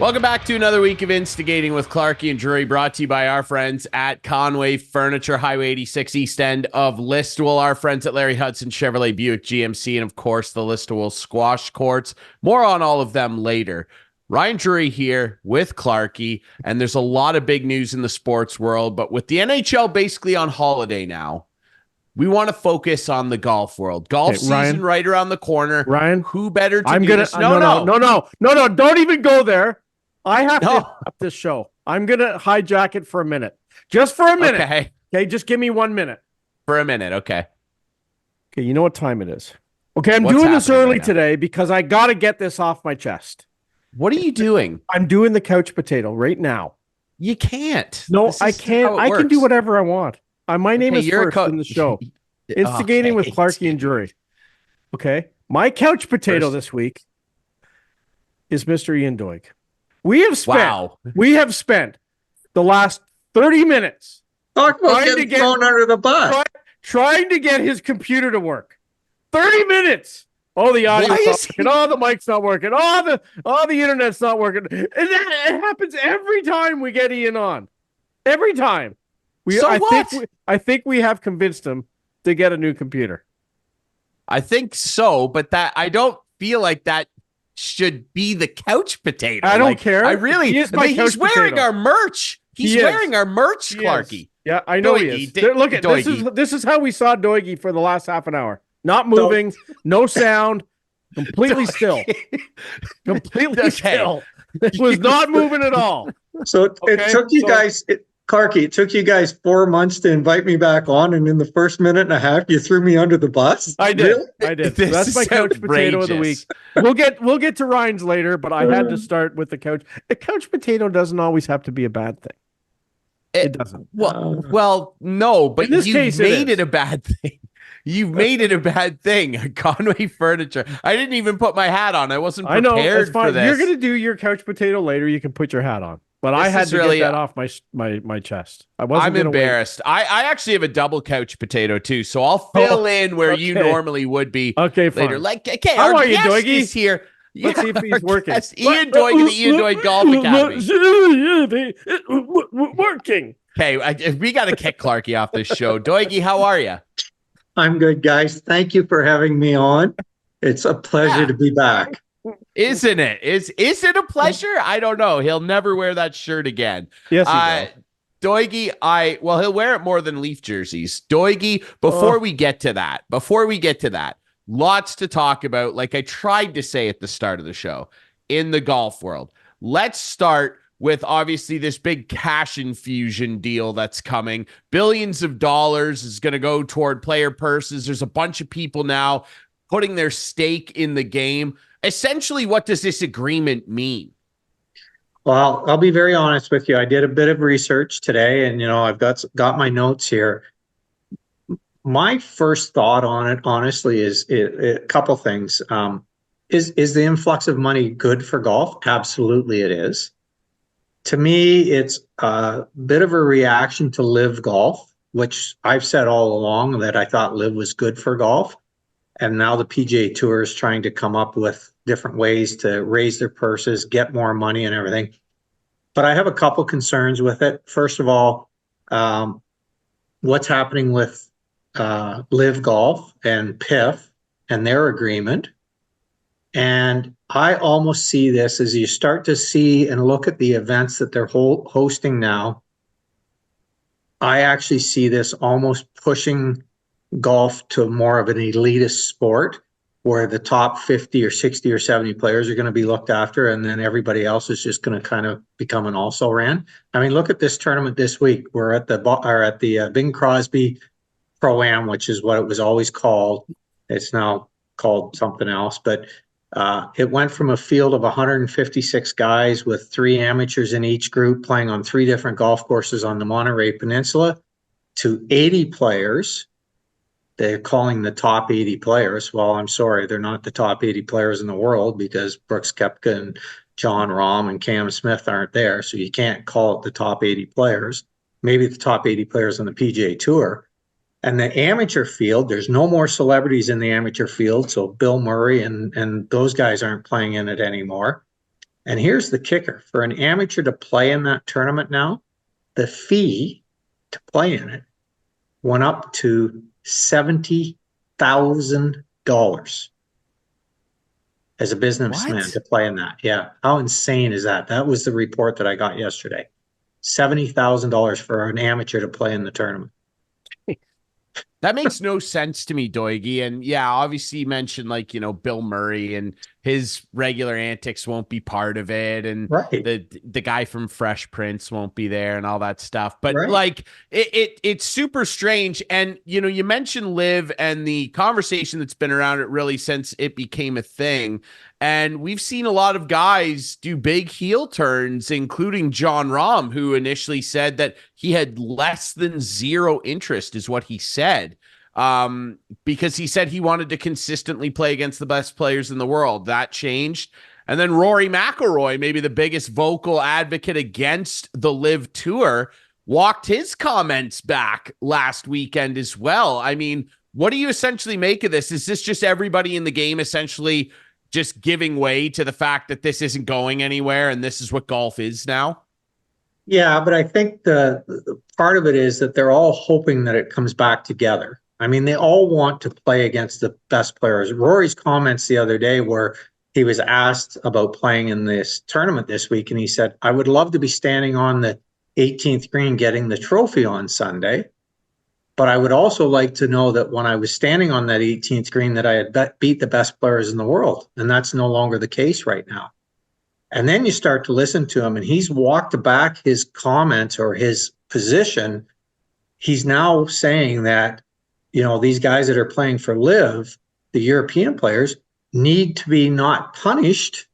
Welcome back to another week of Instigating with Clarkey and Rory, brought to you by our friends at Conway Furniture, Highway 86 East End of Listowel, our friends at Larry Hudson, Chevrolet, Buick, GMC, and of course the Listowel Squash Courts. More on all of them later. Ryan Drury here with Clarkey, and there's a lot of big news in the sports world, but with the NHL basically on holiday now, we want to focus on the golf world. Golf season Ryan, right around the corner. Ryan, who better to I'm do gonna this? No, don't even go there. I have to up this show. I'm gonna hijack it for a minute. Just for a minute. Okay, just give me 1 minute. For a minute, okay. Okay, you know what time it is. Okay, I'm doing this early today because I gotta get this off my chest. What are you doing? I'm doing the couch potato right now. You can't. No, I can't. I can do whatever I want. My name is first in the show. Instigating with Clarkey and Drury. Okay. My couch potato this week is Mr. Ian Doig. We have spent the last 30 minutes talk about getting thrown under the bus. Trying to get his computer to work. 30 minutes. Oh, the audio's not working. Oh, the mic's not working. Oh, the internet's not working. And it happens every time we get Ian on. Every time. I think we have convinced him to get a new computer. I think so, but that I don't feel like that should be the couch potato. I don't care. I really. He's wearing our merch. He's wearing our merch, Clarkey. Yeah, I know Doigy, he is. Look at this is how we saw Doigy for the last half an hour. Not moving, no sound, completely still. Completely still. It was not moving at all. So it took you guys. Clarkey, it took you guys 4 months to invite me back on, and in the first minute and a half, you threw me under the bus. I did. Really? I did. So that's my couch potato of the week. We'll get to Ryan's later, but I had to start with the couch. A couch potato doesn't always have to be a bad thing. It doesn't. Well, no, but you made it a bad thing. You made it a bad thing. Conway Furniture. I didn't even put my hat on. I wasn't prepared for this. You're going to do your couch potato later. You can put your hat on. But I had to get that off my chest. I'm embarrassed. I actually have a double couch potato too, so I'll fill in where you normally would be. Okay, fine. Later. Okay, how are you, Doigy? Is here. Let's see if he's working. Ian Doig of the Ian Doig Golf Academy. Working. Okay, we got to kick Clarkey off this show. Doigy, how are you? I'm good, guys. Thank you for having me on. It's a pleasure to be back. Isn't it? Is it a pleasure? I don't know. He'll never wear that shirt again. Yes, he will. Doigy, he'll wear it more than Leaf jerseys. Doigy, before we get to that, lots to talk about. Like I tried to say at the start of the show, in the golf world. Let's start with obviously this big cash infusion deal that's coming. Billions of dollars is going to go toward player purses. There's a bunch of people now putting their stake in the game. Essentially, what does this agreement mean? Well, I'll be very honest with you. I did a bit of research today, and I've got my notes here. My first thought on it, honestly, is a couple things. Is the influx of money good for golf? Absolutely, it is. To me, it's a bit of a reaction to LIV Golf, which I've said all along that I thought LIV was good for golf. And now the PGA Tour is trying to come up with different ways to raise their purses, get more money and everything. But I have a couple concerns with it. First of all, what's happening with LIV Golf and PIF and their agreement. And I almost see this as you start to see and look at the events that they're hosting now. I actually see this almost pushing golf to more of an elitist sport where the top 50 or 60 or 70 players are going to be looked after, and then everybody else is just going to kind of become an also-ran. I mean, look at this tournament this week. We're at the Bing Crosby Pro-AM, which is what it was always called. It's now called something else, but it went from a field of 156 guys with 3 amateurs in each group playing on 3 different golf courses on the Monterey Peninsula to 80 players. They're calling the top 80 players. Well, I'm sorry, they're not the top 80 players in the world because Brooks Koepka and John Rahm and Cam Smith aren't there. So you can't call it the top 80 players. Maybe the top 80 players on the PGA Tour. And the amateur field, there's no more celebrities in the amateur field. So Bill Murray and those guys aren't playing in it anymore. And here's the kicker. For an amateur to play in that tournament now, the fee to play in it went up to $70,000 as a businessman to play in that. Yeah. How insane is that? That was the report that I got yesterday. $70,000 for an amateur to play in the tournament. That makes no sense to me, Doigy. And yeah, obviously you mentioned like, Bill Murray and his regular antics won't be part of it. And the guy from Fresh Prince won't be there and all that stuff. But like it's super strange. And, you mentioned LIV and the conversation that's been around it really since it became a thing. And we've seen a lot of guys do big heel turns, including John Rahm, who initially said that he had less than zero interest, is what he said, because he said he wanted to consistently play against the best players in the world. That changed. And then Rory McIlroy, maybe the biggest vocal advocate against the LIV Tour, walked his comments back last weekend as well. I mean, what do you essentially make of this? Is this just everybody in the game essentially just giving way to the fact that this isn't going anywhere and this is what golf is now? Yeah, but I think the part of it is that they're all hoping that it comes back together. I mean, they all want to play against the best players. Rory's comments the other day where he was asked about playing in this tournament this week, and he said, I would love to be standing on the 18th green getting the trophy on Sunday. But I would also like to know that when I was standing on that 18th green that I had beat the best players in the world. And that's no longer the case right now. And then you start to listen to him and he's walked back his comments or his position. He's now saying that, these guys that are playing for LIV, the European players, need to be not punished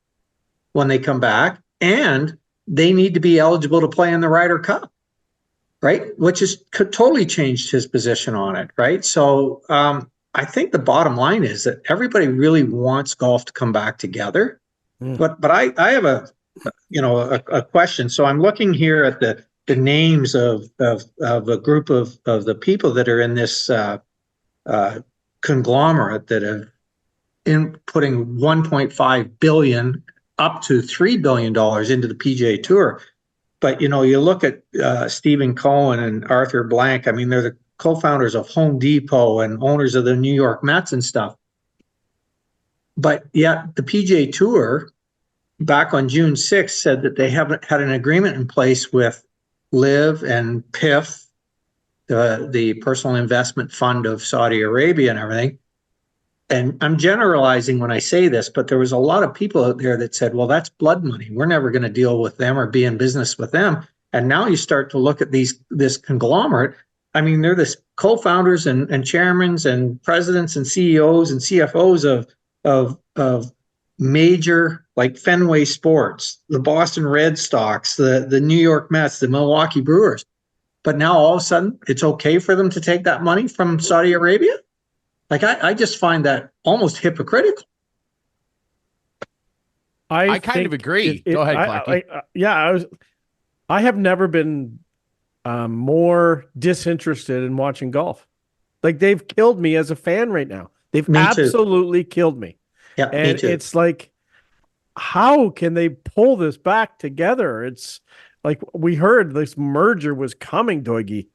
when they come back, and they need to be eligible to play in the Ryder Cup. Right, which has totally changed his position on it, right? So I think the bottom line is that everybody really wants golf to come back together. But I have a question. So I'm looking here at the names of a group of the people that are in this conglomerate that are putting $1.5 billion up to $3 billion into the PGA Tour. But, you look at Stephen Cohen and Arthur Blank. I mean, they're the co-founders of Home Depot and owners of the New York Mets and stuff. But yet the PGA Tour back on June 6th said that they haven't had an agreement in place with LIV and PIF, the personal investment fund of Saudi Arabia and everything. And I'm generalizing when I say this, but there was a lot of people out there that said, well, that's blood money. We're never going to deal with them or be in business with them. And now you start to look at this conglomerate. I mean, they're the co-founders and chairmans and presidents and CEOs and CFOs of major, like Fenway Sports, the Boston Red Sox, the New York Mets, the Milwaukee Brewers. But now all of a sudden it's okay for them to take that money from Saudi Arabia? Like, I just find that almost hypocritical. I kind of agree. Go ahead, Clarkey. I have never been more disinterested in watching golf. Like, they've killed me as a fan right now. They've absolutely killed me. Yeah, and me too. It's like, how can they pull this back together? It's like, we heard this merger was coming, Doigy.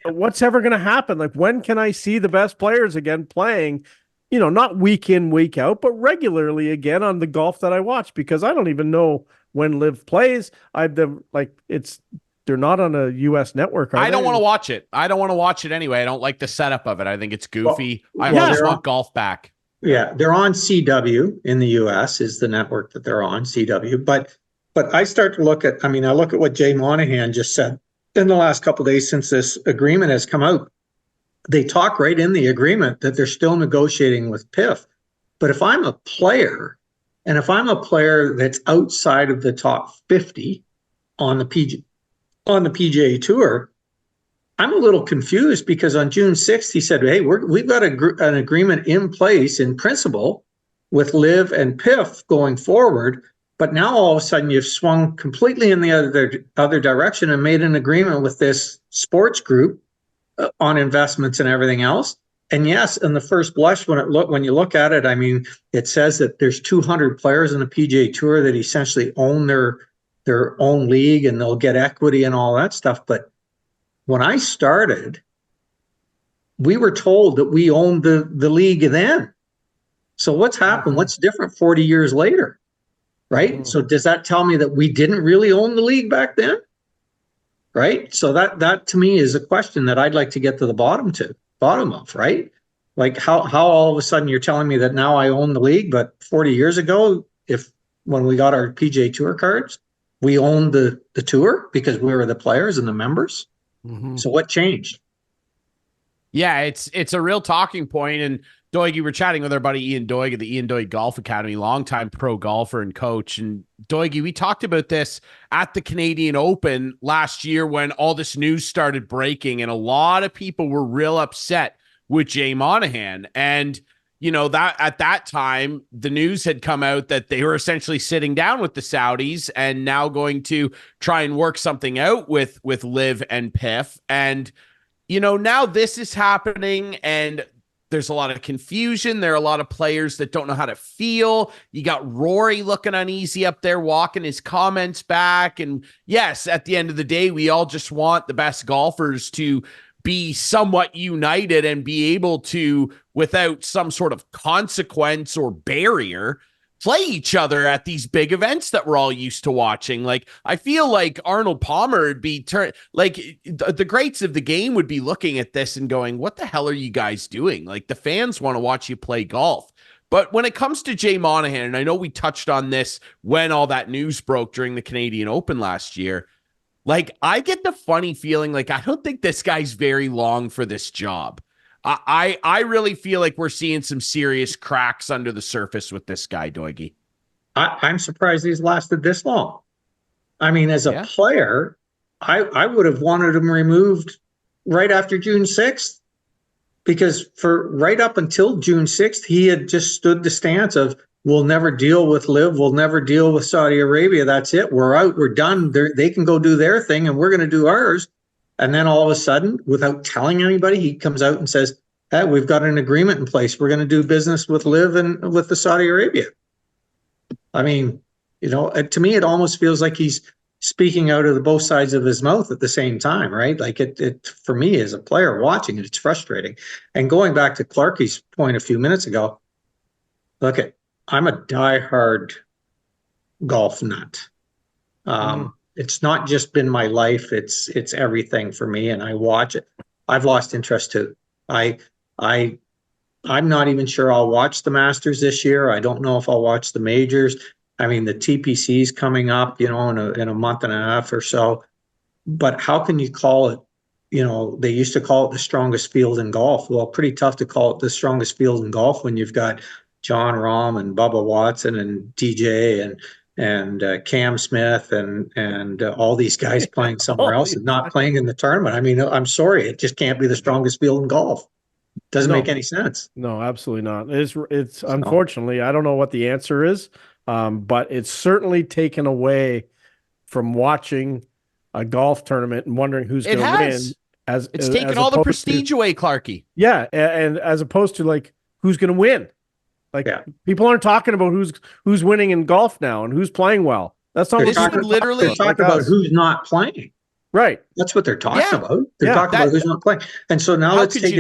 What's ever going to happen? Like, when can I see the best players again playing, not week in, week out, but regularly again on the golf that I watch? Because I don't even know when LIV plays. They're not on a U.S. network. I don't want to watch it. I don't want to watch it anyway. I don't like the setup of it. I think it's goofy. I just want golf back. Yeah, they're on CW in the U.S. is the network that they're on, CW. But I start to look at, I look at what Jay Monahan just said. In the last couple of days since this agreement has come out, they talk right in the agreement that they're still negotiating with PIF. But if I'm a player, and if I'm a player that's outside of the top 50 on the PGA Tour, I'm a little confused because on June 6th, he said, hey, we've got an agreement in place in principle with LIV and PIF going forward. But now all of a sudden you've swung completely in the other direction and made an agreement with this sports group on investments and everything else. And yes, in the first blush, when you look at it, I mean, it says that there's 200 players in the PGA Tour that essentially own their own league and they'll get equity and all that stuff. But when I started, we were told that we owned the league then. So what's happened? What's different 40 years later? Right? So does that tell me that we didn't really own the league back then? Right? So that to me is a question that I'd like to get to the bottom of, right? Like how all of a sudden you're telling me that now I own the league, but 40 years ago, when we got our PGA Tour cards, we owned the tour because we were the players and the members. So what changed? Yeah, it's a real talking point. And Doigy, we're chatting with our buddy Ian Doig at the Ian Doig Golf Academy, longtime pro golfer and coach. And Doigy, we talked about this at the Canadian Open last year when all this news started breaking, and a lot of people were real upset with Jay Monahan. And that at that time, the news had come out that they were essentially sitting down with the Saudis and now going to try and work something out with LIV and PIF. And now this is happening, and there's a lot of confusion. There are a lot of players that don't know how to feel. You got Rory looking uneasy up there, walking his comments back. And yes, at the end of the day, we all just want the best golfers to be somewhat united and be able to, without some sort of consequence or barrier, play each other at these big events that we're all used to watching. Like, I feel like Arnold Palmer would be the greats of the game would be looking at this and going, what the hell are you guys doing? Like, the fans want to watch you play golf. But when it comes to Jay Monahan, and I know we touched on this when all that news broke during the Canadian Open last year, like, I get the funny feeling like I don't think this guy's very long for this job. I really feel like we're seeing some serious cracks under the surface with this guy, Doigy. I'm surprised he's lasted this long. I mean, as a player, I would have wanted him removed right after June 6th, because for right up until June 6th, he had just stood the stance of, we'll never deal with LIV, we'll never deal with Saudi Arabia. That's it. We're out. We're done. They can go do their thing and we're going to do ours. And then all of a sudden, without telling anybody, he comes out and says, hey, we've got an agreement in place. We're going to do business with LIV and with the Saudi Arabia. I mean, to me, it almost feels like he's speaking out of both sides of his mouth at the same time, right? Like it for me as a player watching it, it's frustrating. And going back to Clarkey's point a few minutes ago, look, I'm a diehard golf nut. It's not just been my life; it's everything for me, and I watch it. I've lost interest too. I'm not even sure I'll watch the Masters this year. I don't know if I'll watch the majors. I mean, the TPC's coming up, in a month and a half or so. But how can you call it? They used to call it the strongest field in golf. Well, pretty tough to call it the strongest field in golf when you've got John Rahm and Bubba Watson and DJ and Cam Smith and all these guys playing somewhere else and not playing in the tournament. I mean, I'm sorry, it just can't be the strongest field in golf. Doesn't make any sense. No, absolutely not. It's unfortunately, I don't know what the answer is, but it's certainly taken away from watching a golf tournament and wondering who's going to win. It's taken all the prestige away, Clarkey. Yeah, and as opposed to like who's going to win. Like people aren't talking about who's winning in golf now and who's playing well. That's not they're talking about who's not playing. Right. That's what they're talking about. They're talking about who's not playing. And so now let's take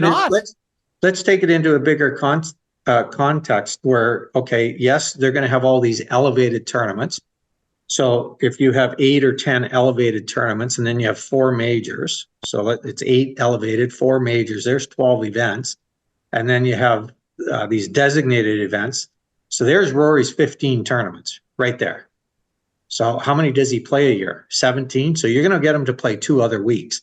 it into a bigger context where, okay, yes, they're going to have all these elevated tournaments. So if you have 8 or 10 elevated tournaments and then you have 4 majors, so it's 8 elevated, 4 majors, there's 12 events. And then you have these designated events. So there's Rory's 15 tournaments right there. So how many does he play a year? 17. So you're going to get him to play 2 other weeks.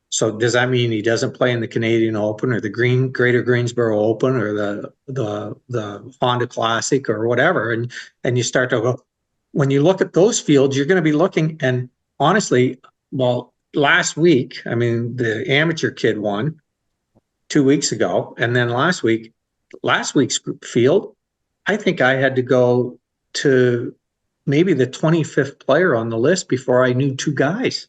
So does that mean he doesn't play in the Canadian Open or the Greater Greensboro Open or the Honda Classic or whatever? And you start to go, when you look at those fields, you're going to be looking, and honestly, well, last week, I mean, the amateur kid won 2 weeks ago. And then last week's field, I think I had to go to maybe the 25th player on the list before I knew 2 guys.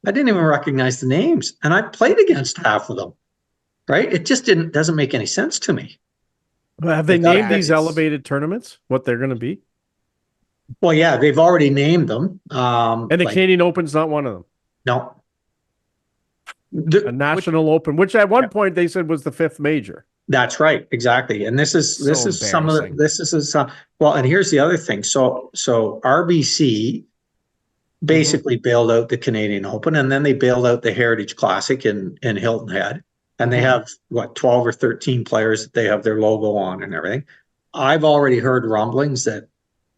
I didn't even recognize the names, and I played against half of them, right? It just doesn't make any sense to me. Have they named these elevated tournaments, what they're going to be? Well, yeah, they've already named them. And the Canadian Open's not one of them. No. A national open, which at one point they said was the 5th major. That's right, exactly. And this is some of the, well, and here's the other thing. So RBC basically bailed out the Canadian Open, and then they bailed out the Heritage Classic in Hilton Head. And they have 12 or 13 players that they have their logo on and everything. I've already heard rumblings that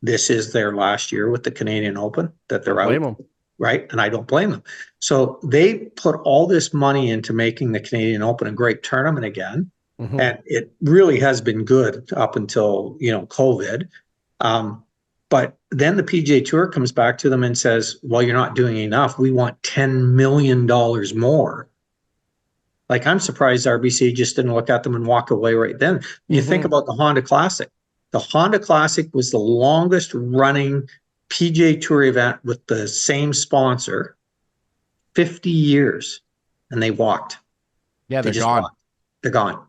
this is their last year with the Canadian Open, that they're out. Right? And I don't blame them. So they put all this money into making the Canadian Open a great tournament again. And it really has been good up until, COVID. But then the PGA Tour comes back to them and says, well, you're not doing enough. We want $10 million more. Like, I'm surprised RBC just didn't look at them and walk away right then. You think about the Honda Classic. The Honda Classic was the longest running PGA Tour event with the same sponsor, 50 years, and they walked. Yeah, they're gone. Walked. They're gone.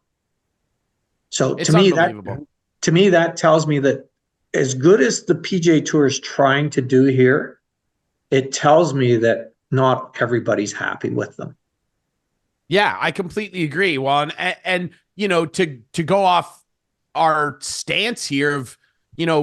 So to me, that tells me that as good as the PGA Tour is trying to do here, it tells me that not everybody's happy with them. Yeah, I completely agree. Well, and to go off our stance here of,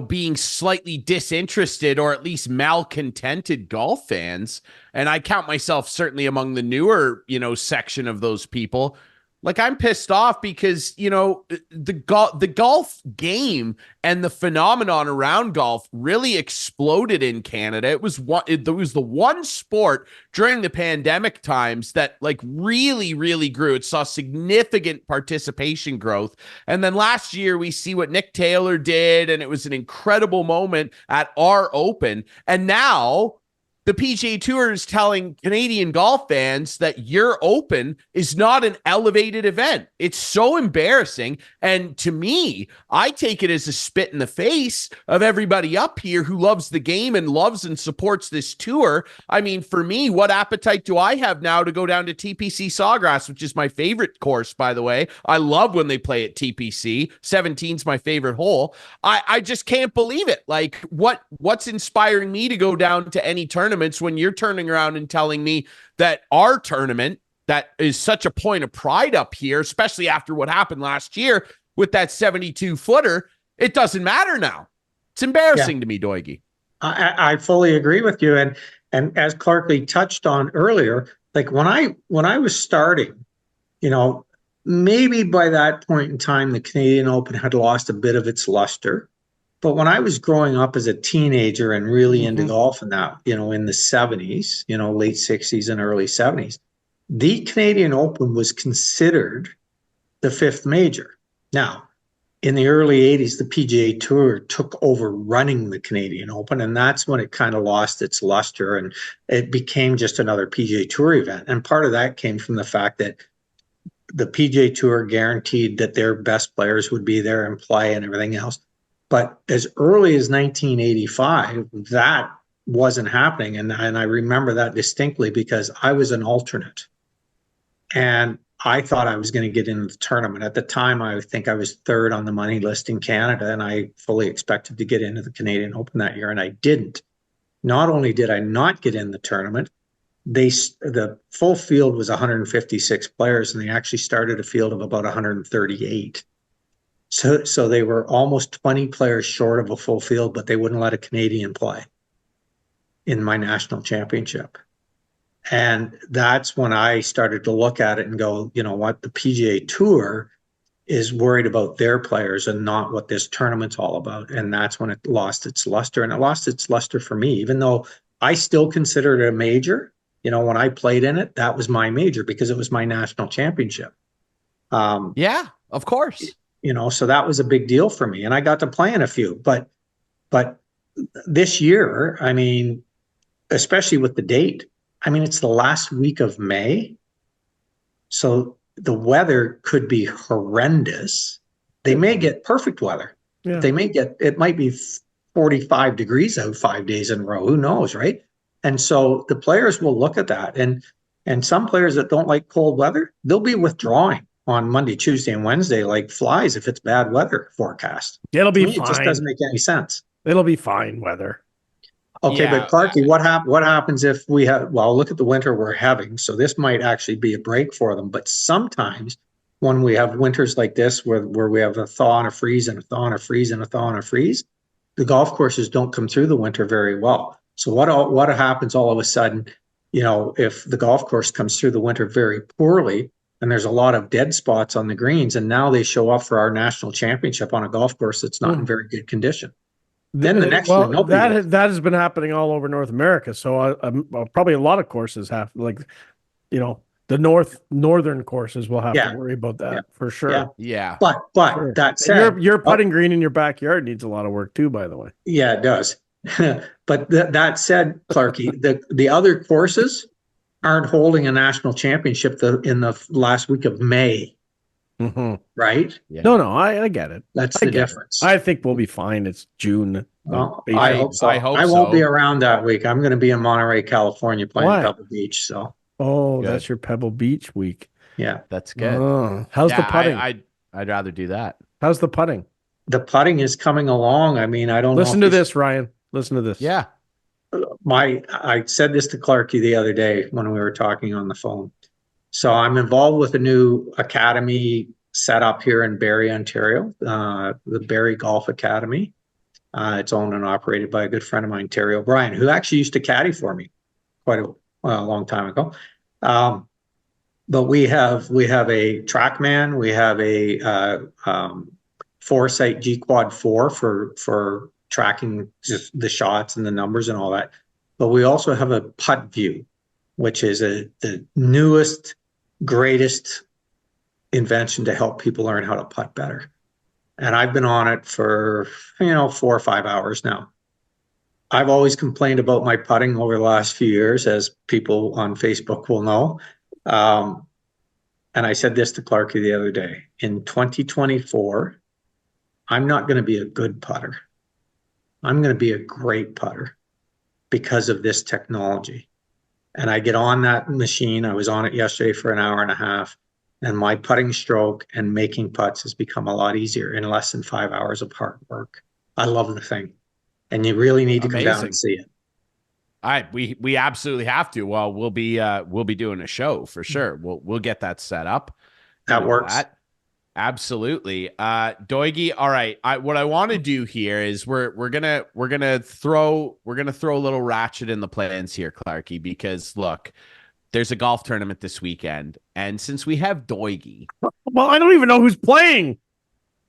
being slightly disinterested or at least malcontented golf fans, and I count myself certainly among the newer, section of those people. Like, I'm pissed off because, the golf game and the phenomenon around golf really exploded in Canada. It was the one sport during the pandemic times that really, really grew. It saw significant participation growth. And then last year we see what Nick Taylor did, and it was an incredible moment at our Open. And now the PGA Tour is telling Canadian golf fans that your Open is not an elevated event. It's so embarrassing. And to me, I take it as a spit in the face of everybody up here who loves the game and loves and supports this tour. I mean, for me, what appetite do I have now to go down to TPC Sawgrass, which is my favorite course, by the way? I love when they play at TPC. 17's my favorite hole. I just can't believe it. Like, what's inspiring me to go down to any tournament when you're turning around and telling me that our tournament, that is such a point of pride up here, especially after what happened last year with that 72-footer, it doesn't matter now. It's embarrassing to me, Doigy. I fully agree with you. And as Clarkey touched on earlier, like when I was starting, maybe by that point in time, the Canadian Open had lost a bit of its luster. But when I was growing up as a teenager and really into golf and that, in the 70s, late 60s and early 70s, the Canadian Open was considered the 5th major. Now, in the early 80s, the PGA Tour took over running the Canadian Open, and that's when it kind of lost its luster and it became just another PGA Tour event. And part of that came from the fact that the PGA Tour guaranteed that their best players would be there and play and everything else. But as early as 1985, that wasn't happening. And I remember that distinctly because I was an alternate. And I thought I was going to get into the tournament. At the time, I think I was 3rd on the money list in Canada, and I fully expected to get into the Canadian Open that year, and I didn't. Not only did I not get in the tournament, the full field was 156 players, and they actually started a field of about 138. So they were almost 20 players short of a full field, but they wouldn't let a Canadian play in my national championship. And that's when I started to look at it and go, you know what, the PGA Tour is worried about their players and not what this tournament's all about. And that's when it lost its luster. And it lost its luster for me, even though I still consider it a major. When I played in it, that was my major because it was my national championship. Yeah, of course. So that was a big deal for me. And I got to play in a few. But this year, I mean, especially with the date, I mean, it's the last week of May. So the weather could be horrendous. They may get perfect weather. Yeah. It might be 45 degrees out 5 days in a row. Who knows, right? And so the players will look at that. And some players that don't like cold weather, they'll be withdrawing on Monday, Tuesday, and Wednesday like flies if it's bad weather forecast. It'll be To me, fine. it just doesn't make any sense. It'll be fine weather. Okay, Yeah, but Clarkey, what happens if we have, well, look at the winter we're having. So this might actually be a break for them. But sometimes when we have winters like this, where we have a thaw and a freeze and a thaw and a freeze and a thaw and a freeze, the golf courses don't come through the winter very well. So what happens all of a sudden, you know, if the golf course comes through the winter very poorly and there's a lot of dead spots on the greens, and now they show up for our national championship on a golf course that's not in very good condition. Then the next year, nobody that has been happening all over North America. So probably a lot of courses have, like, you know, the northern courses will have to worry about that for sure. Yeah. But Sure. that said, your putting green in your backyard needs a lot of work too, by the way. yeah, it does. But that said, Clarkey, the other courses aren't holding a national championship in the last week of May, right? Yeah. No, I get it. That's the difference. I think we'll be fine. It's June. Well, I hope so. I hope I won't so. be around that week. I'm going to be in Monterey, California, playing Why? Pebble Beach. So, Oh, that's your Pebble Beach week. yeah, That's good. Oh, how's the putting? I'd rather do that. How's the putting? the putting is coming along. I mean, I don't Listen know. to this, Ryan. Listen to this. Yeah. I said this to Clarkey the other day when we were talking on the phone. So I'm involved with a new academy set up here in Barrie, Ontario, the Barrie Golf Academy. It's owned and operated by a good friend of mine, Terry O'Brien, who actually used to caddy for me quite a long time ago. But we have a TrackMan, we have a Foresight G Quad 4 for tracking just the shots and the numbers and all that. But we also have a Putt View, which is the newest, greatest invention to help people learn how to putt better. And I've been on it for 4 or 5 hours now. I've always complained about my putting over the last few years, as people on Facebook will know. And I said this to Clarkey the other day. In 2024, I'm not going to be a good putter. I'm going to be a great putter because of this technology. And I get on that machine. I was on it yesterday for an hour and a half. And my putting stroke and making putts has become a lot easier in less than 5 hours of hard work. I love the thing. And you really need to come down and see it. We absolutely have to. Well, we'll be doing a show for sure. We'll get that set up. That works. Absolutely. Doigy, all right. What I want to do here is we're gonna throw a little ratchet in the plans here, Clarkey, because look, there's a golf tournament this weekend, and since we have Doigy, well, I don't even know who's playing.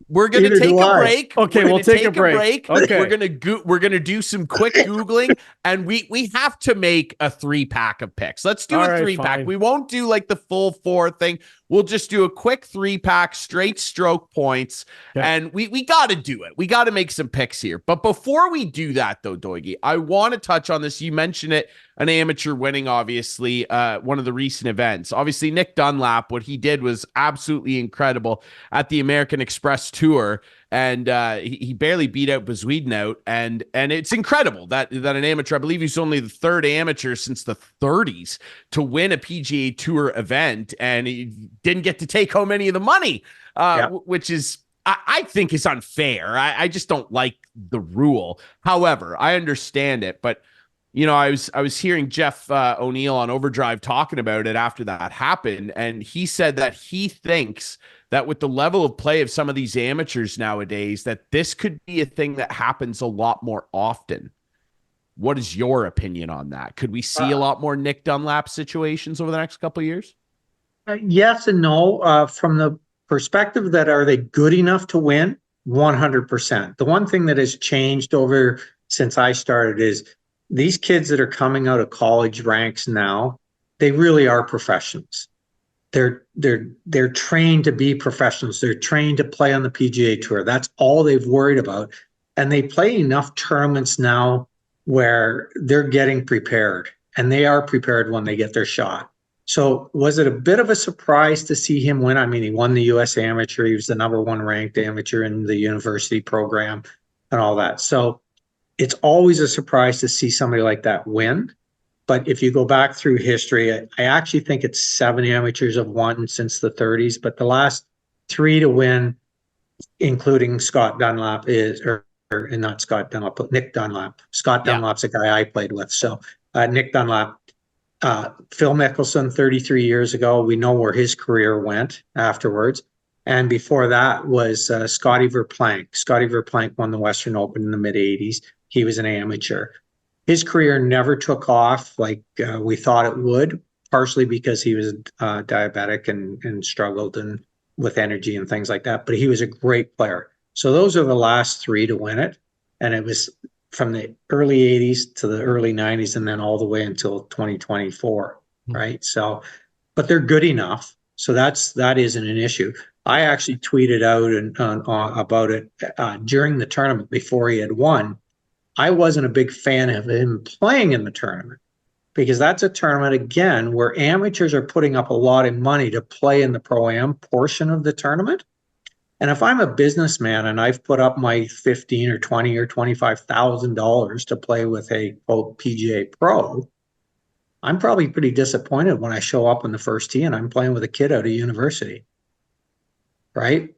We're gonna take a break. Okay, we'll take a break. Okay, we're gonna do some quick googling, and we have to make a 3-pack of picks. Let's do a 3-pack. We won't do like the full 4 thing. We'll just do a quick 3-pack, straight stroke points, and we got to do it. We got to make some picks here. But before we do that, though, Doigy, I want to touch on this. You mentioned it, an amateur winning, obviously, one of the recent events. Obviously, Nick Dunlap, what he did was absolutely incredible at the American Express Tour, and he barely beat out Bezuidenhout out, and it's incredible that an amateur, I believe he's only the 3rd amateur since the 30s to win a PGA Tour event, and he didn't get to take home any of the money, which is, I think, is unfair. I just don't like the rule. However, I understand it, but I was hearing Jeff O'Neill on Overdrive talking about it after that happened, and he said that he thinks that with the level of play of some of these amateurs nowadays, that this could be a thing that happens a lot more often. What is your opinion on that? Could we see a lot more Nick Dunlap situations over the next couple of years? Yes and no. From the perspective that are they good enough to win? 100%. The one thing that has changed over since I started is these kids that are coming out of college ranks now, they really are professionals. They're trained to be professionals. They're trained to play on the PGA Tour. That's all they've worried about. And they play enough tournaments now where they're getting prepared, and they are prepared when they get their shot. So was it a bit of a surprise to see him win? I mean, he won the U.S. Amateur. He was the #1 ranked amateur in the university program and all that. So it's always a surprise to see somebody like that win. But if you go back through history, I actually think it's 7 amateurs have won since the 30s, but the last 3 to win, including Scott Dunlap, and not Scott Dunlap, but Nick Dunlap. Scott Dunlap's a guy I played with. So Nick Dunlap, Phil Mickelson 33 years ago, we know where his career went afterwards. And before that was Scotty Verplank. Scotty Verplank won the Western Open in the mid-'80s. He was an amateur. His career never took off like we thought it would, partially because he was diabetic and struggled with energy and things like that. But he was a great player. So those are the last 3 to win it. And it was from the early 80s to the early 90s and then all the way until 2024, right? So, but they're good enough. So that isn't an issue. I actually tweeted out about it during the tournament before he had won. I wasn't a big fan of him playing in the tournament because that's a tournament, again, where amateurs are putting up a lot of money to play in the Pro-Am portion of the tournament. And if I'm a businessman and I've put up my $15 or $20 or $25,000 to play with a quote PGA Pro, I'm probably pretty disappointed when I show up on the first tee and I'm playing with a kid out of university, right?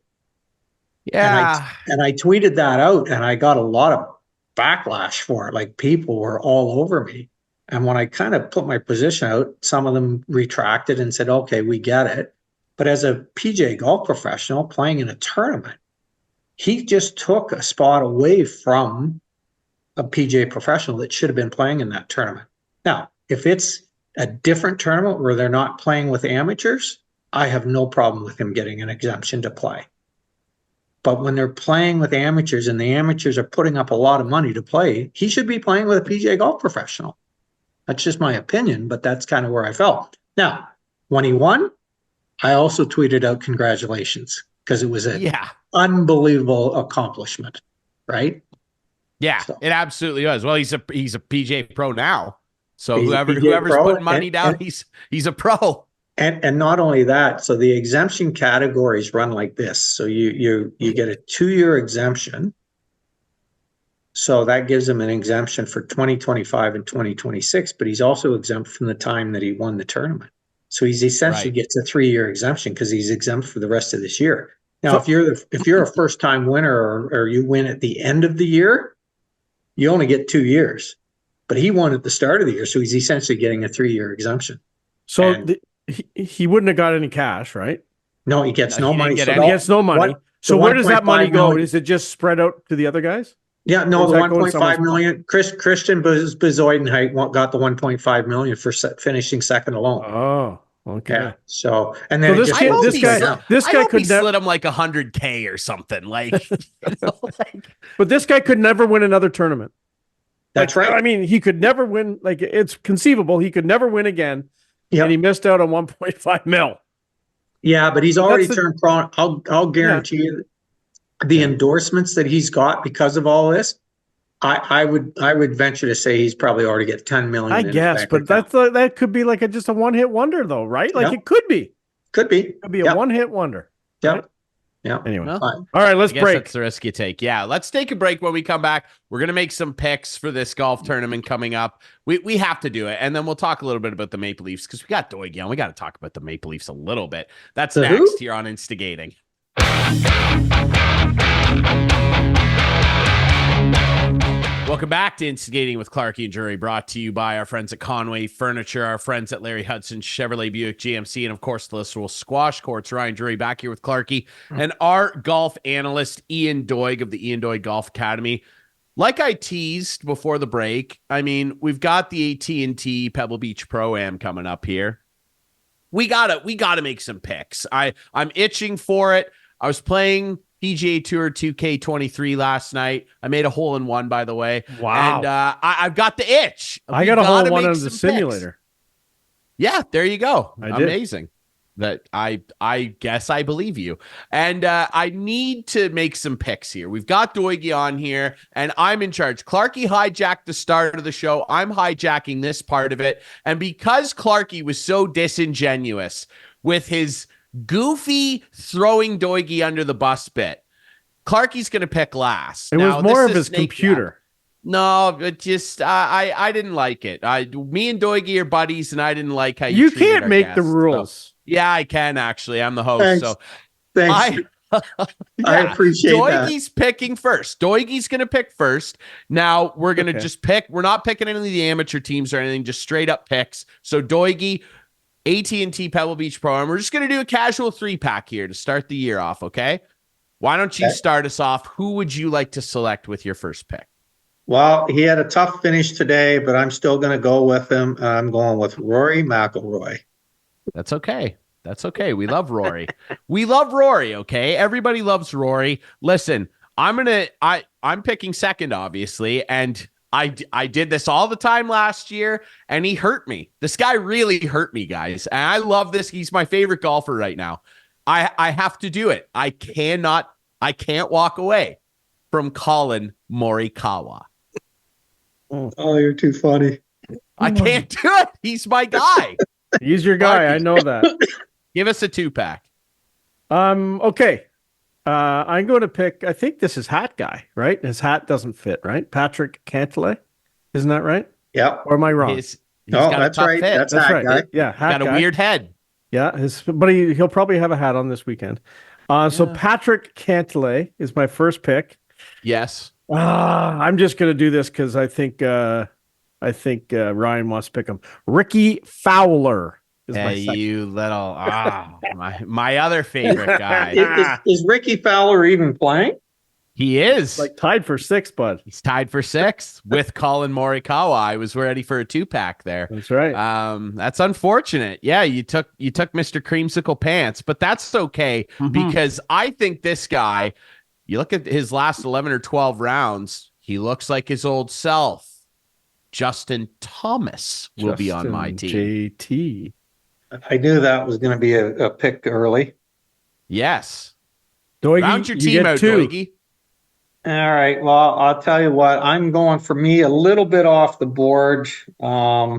Yeah. And I tweeted that out and I got a lot of backlash for it. Like people were all over me. And when I kind of put my position out, some of them retracted and said, okay, we get it. But as a PGA golf professional playing in a tournament, he just took a spot away from a PGA professional that should have been playing in that tournament. Now, if it's a different tournament where they're not playing with amateurs, I have no problem with him getting an exemption to play. But when they're playing with amateurs and the amateurs are putting up a lot of money to play, he should be playing with a PGA golf professional. That's just my opinion, but that's kind of where I felt. Now, when he won, I also tweeted out congratulations because it was an unbelievable accomplishment, right? Yeah, so it absolutely was. Well, he's a PGA Pro now. So whoever's pro, putting money down, he's a pro. And not only that, so the exemption categories run like this. So you get a 2-year exemption. So that gives him an exemption for 2025 and 2026, but he's also exempt from the time that he won the tournament. So he's essentially gets a 3-year exemption because he's exempt for the rest of this year. Now, if you're a first-time winner or you win at the end of the year, you only get 2 years. But he won at the start of the year, so he's essentially getting a 3-year exemption. So he wouldn't have got any cash, right? No, he gets no money. He gets no money. So where does that money go? Is it just spread out to the other guys? Yeah, no, the 1.5 million. Christian Bezuidenhout got the 1.5 million for finishing second alone. Oh, okay. Yeah. So and then this guy could slid him like $100K or something. Like, but this guy could never win another tournament. That's right. I mean, he could never win. Like, it's conceivable he could never win again. Yep. And he missed out on 1.5 mil. Yeah, but he's already turned pro. I'll guarantee you the endorsements that he's got because of all this. I would venture to say he's probably already got 10 million. I guess, but that could be like just a one-hit wonder, though, right? Like it could be. Could be. It could be a one-hit wonder. Yeah. Right? Yeah. Anyway. All right, let's break. That's the risk you take. Yeah. Let's take a break. When we come back, we're going to make some picks for this golf tournament coming up. We have to do it. And then we'll talk a little bit about the Maple Leafs because we got Doigy on. We got to talk about the Maple Leafs a little bit. That's next here on Instigating. Welcome back to Instigating with Clarkey and Jury, brought to you by our friends at Conway Furniture, our friends at Larry Hudson, Chevrolet, Buick, GMC, and of course the Listowel Squash Courts. Ryan Jury back here with Clarkey and our golf analyst, Ian Doig of the Ian Doig Golf Academy. Like I teased before the break, I mean, we've got the AT&T Pebble Beach Pro-Am coming up here. We gotta make some picks. I'm itching for it. I was playing PGA Tour 2K23 last night. I made a hole-in-one, by the way. Wow. And I've got the itch. I got a hole-in-one on the simulator. Yeah, there you go. I did. Amazing. That I guess I believe you. And I need to make some picks here. We've got Doigy on here, and I'm in charge. Clarkey hijacked the start of the show. I'm hijacking this part of it. And because Clarkey was so disingenuous with his goofy throwing Doigy under the bus bit, Clarkey's going to pick last. It was more of his computer. No, it just I didn't like it. Me and Doigy are buddies, and I didn't like how You treated can't our make the guests, so- rules. Yeah, I can actually. I'm the host, Thanks. so Thanks. I yeah, appreciate that. Doigy's picking first. Doigy's going to pick first. Now we're going to Okay. just pick. We're not picking any of the amateur teams or anything, just straight up picks. So Doigy, AT&T Pebble Beach Pro-AM. We're just going to do a casual 3-pack here to start the year off, okay? Why don't you Okay. start us off? Who would you like to select with your first pick? Well, he had a tough finish today, but I'm still going to go with him. I'm going with Rory McIlroy. That's okay. That's okay. We love Rory. We love Rory, okay? Everybody loves Rory. Listen, I'm picking second, obviously, and I did this all the time last year, and he hurt me. This guy really hurt me, guys. And I love this. He's my favorite golfer right now. I have to do it. I can't walk away from Colin Morikawa. Oh, you're too funny. I can't do it. He's my guy. He's your guy. I know that. Give us a 2-pack. Okay. I'm going to pick, I think this is hat guy, right? His hat doesn't fit, right? Patrick Cantlay. Isn't that right? Yep. Or am I wrong? He's No, got a that's tough right. fit. That's That's that right. guy. Yeah, hat Got a guy. weird head. Yeah, but he'll probably have a hat on this weekend. So Yeah. Patrick Cantlay is my first pick. Yes. I'm just going to do this because I think Ryan wants to pick him. Ricky Fowler is my second. You little my other favorite guy. Is Ricky Fowler even playing? He is. Like tied for 6th, bud. He's tied for 6th with Colin Morikawa. I was ready for a 2-pack there. That's right. That's unfortunate. Yeah, you took Mr. Creamsicle Pants, but that's okay because I think this guy, you look at his last 11 or 12 rounds, he looks like his old self. Justin Thomas will be on my team. JT. I knew that was going to be a pick early. Yes. Doigy, Round your you team get out, 2. Doigy. All right. Well, I'll tell you what. I'm going for me a little bit off the board. Boy,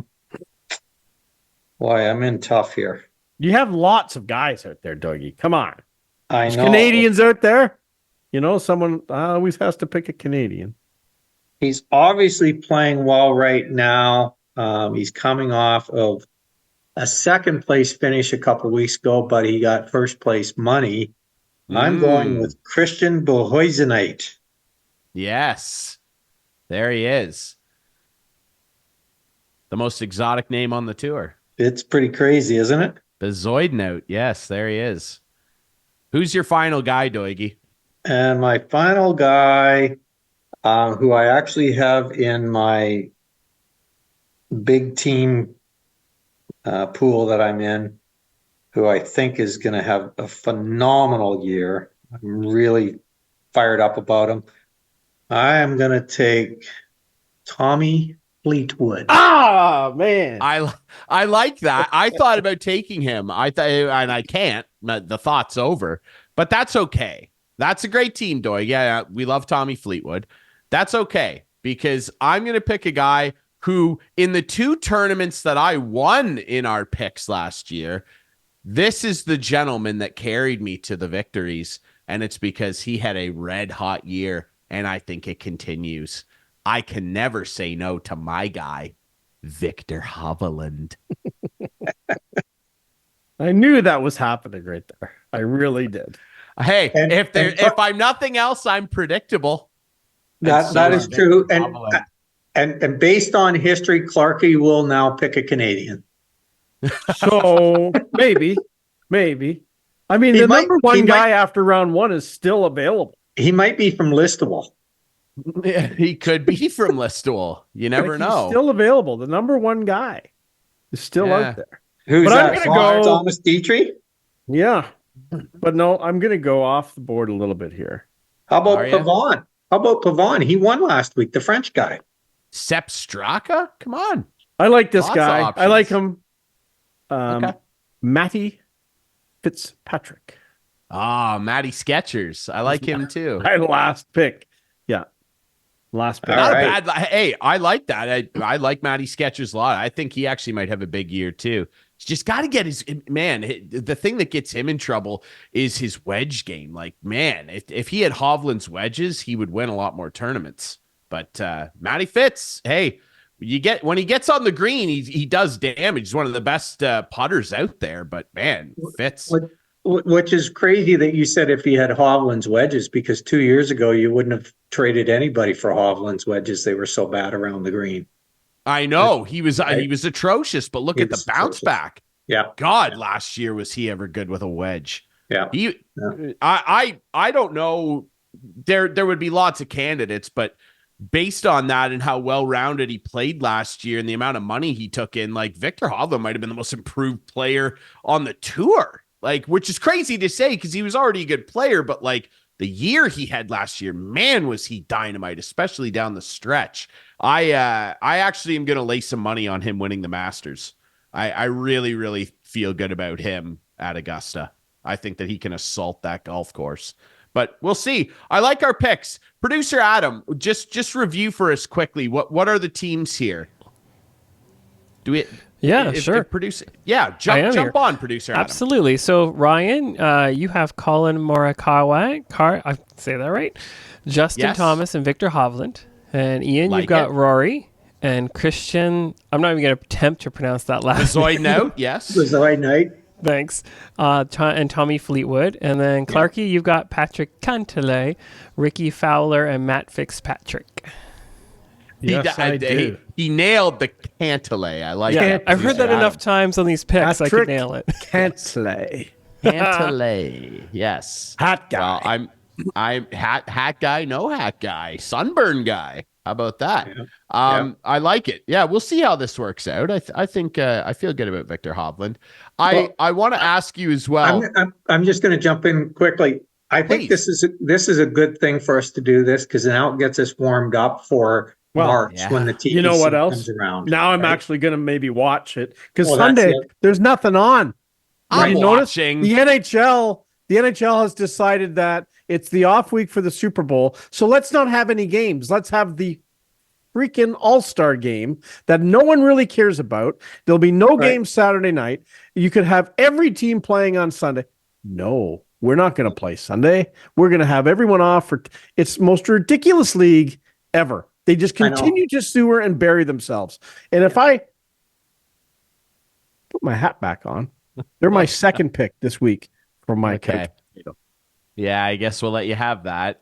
I'm in tough here. You have lots of guys out there, Doigy. Come on. I There's know. Canadians out there. You know, someone always has to pick a Canadian. He's obviously playing well right now. He's coming off of a second place finish a couple weeks ago, but he got first place money. I'm going with Christian Behoizenite. Yes. There he is. The most exotic name on the tour. It's pretty crazy, isn't it? Bezoidnote. Yes, there he is. Who's your final guy, Doigy? And my final guy, who I actually have in my big team pool that I'm in, who I think is going to have a phenomenal year. I'm really fired up about him. I am going to take Tommy Fleetwood. Man. I like that. I thought about taking him. And I can't. The thought's over. But that's okay. That's a great team, Doig. Yeah, we love Tommy Fleetwood. That's okay because I'm going to pick a guy who, in the 2 tournaments that I won in our picks last year, this is the gentleman that carried me to the victories, and it's because he had a red-hot year, and I think it continues. I can never say no to my guy, Victor Hovland. I knew that was happening right there. I really did. Hey, if I'm nothing else, I'm predictable. That is true. And based on history, Clarkey will now pick a Canadian. So maybe. I mean, the number one guy after round 1 is still available. He might be from Listowel. He could be from Listowel. You never know. He's still available. The number 1 guy is still out there. Who's But I'm that? gonna go- Thomas Dietrich? Yeah. But no, I'm going to go off the board a little bit here. How about Are ya? Pavon? How about Pavon? He won last week, the French guy. Sepp Straka? Come on. I like this Lots of guy. I options. like him. Okay. Matty Fitzpatrick. Matty Skechers. I like him too. My last pick. Yeah. Last pick. All Not right. a bad. Hey, I like that. I like Matty Skechers a lot. I think he actually might have a big year too. He's just got to get his man. The thing that gets him in trouble is his wedge game. Like, man, if he had Hovland's wedges, he would win a lot more tournaments. But Matty Fitz, hey, when he gets on the green, he does damage. He's one of the best putters out there. But man, Fitz. Which is crazy that you said if he had Hovland's wedges, because 2 years ago you wouldn't have traded anybody for Hovland's wedges. They were so bad around the green. I know he was atrocious, but look at the bounce back. Yeah. God, last year was he ever good with a wedge? Yeah. I don't know. There would be lots of candidates, but based on that and how well-rounded he played last year and the amount of money he took in, like Victor Hovland might have been the most improved player on the tour. Like, which is crazy to say because he was already a good player, but like the year he had last year, man, was he dynamite, especially down the stretch. I actually am going to lay some money on him winning the Masters. I really, really feel good about him at Augusta. I think that he can assault that golf course, but we'll see. I like our picks. Producer Adam, just review for us quickly. What are the teams here? Do we? Yeah, sure. Jump on, producer Adam. Absolutely. So, Ryan, you have Colin Morikawa. I say that right? Justin Thomas and Victor Hovland. And Ian, you've got Rory. And Christian, I'm not even going to attempt to pronounce that last name. Zoidnote, yes. Zoidnote. Thanks. And Tommy Fleetwood. And then Clarkey, you've got Patrick Cantlay, Ricky Fowler, and Matt Fitzpatrick. Yes, I do. He nailed the Cantlay. I like it. I've heard that enough times on these picks. I could nail it. Cantlay. Cantlay. Yes. Hat guy. Well, I'm hat guy, no hat guy, sunburn guy. How about that? Yeah. I like it. Yeah, we'll see how this works out. I think I feel good about Victor Hovland. I want to ask you as well. I'm just going to jump in quickly. I think this is a good thing for us to do this because now it gets us warmed up for March when the TPC comes around. Now I'm actually going to maybe watch it because Sunday there's nothing on. I'm watching the NHL. The NHL has decided that it's the off week for the Super Bowl, so let's not have any games. Let's have the freaking All-Star game that no one really cares about. There'll be no games Saturday night. You could have every team playing on Sunday. No, we're not going to play Sunday. We're going to have everyone off for it's the most ridiculous league ever. They just continue to sewer and bury themselves. And if I put my hat back on, they're my second pick this week for my couch potato. Yeah, I guess we'll let you have that.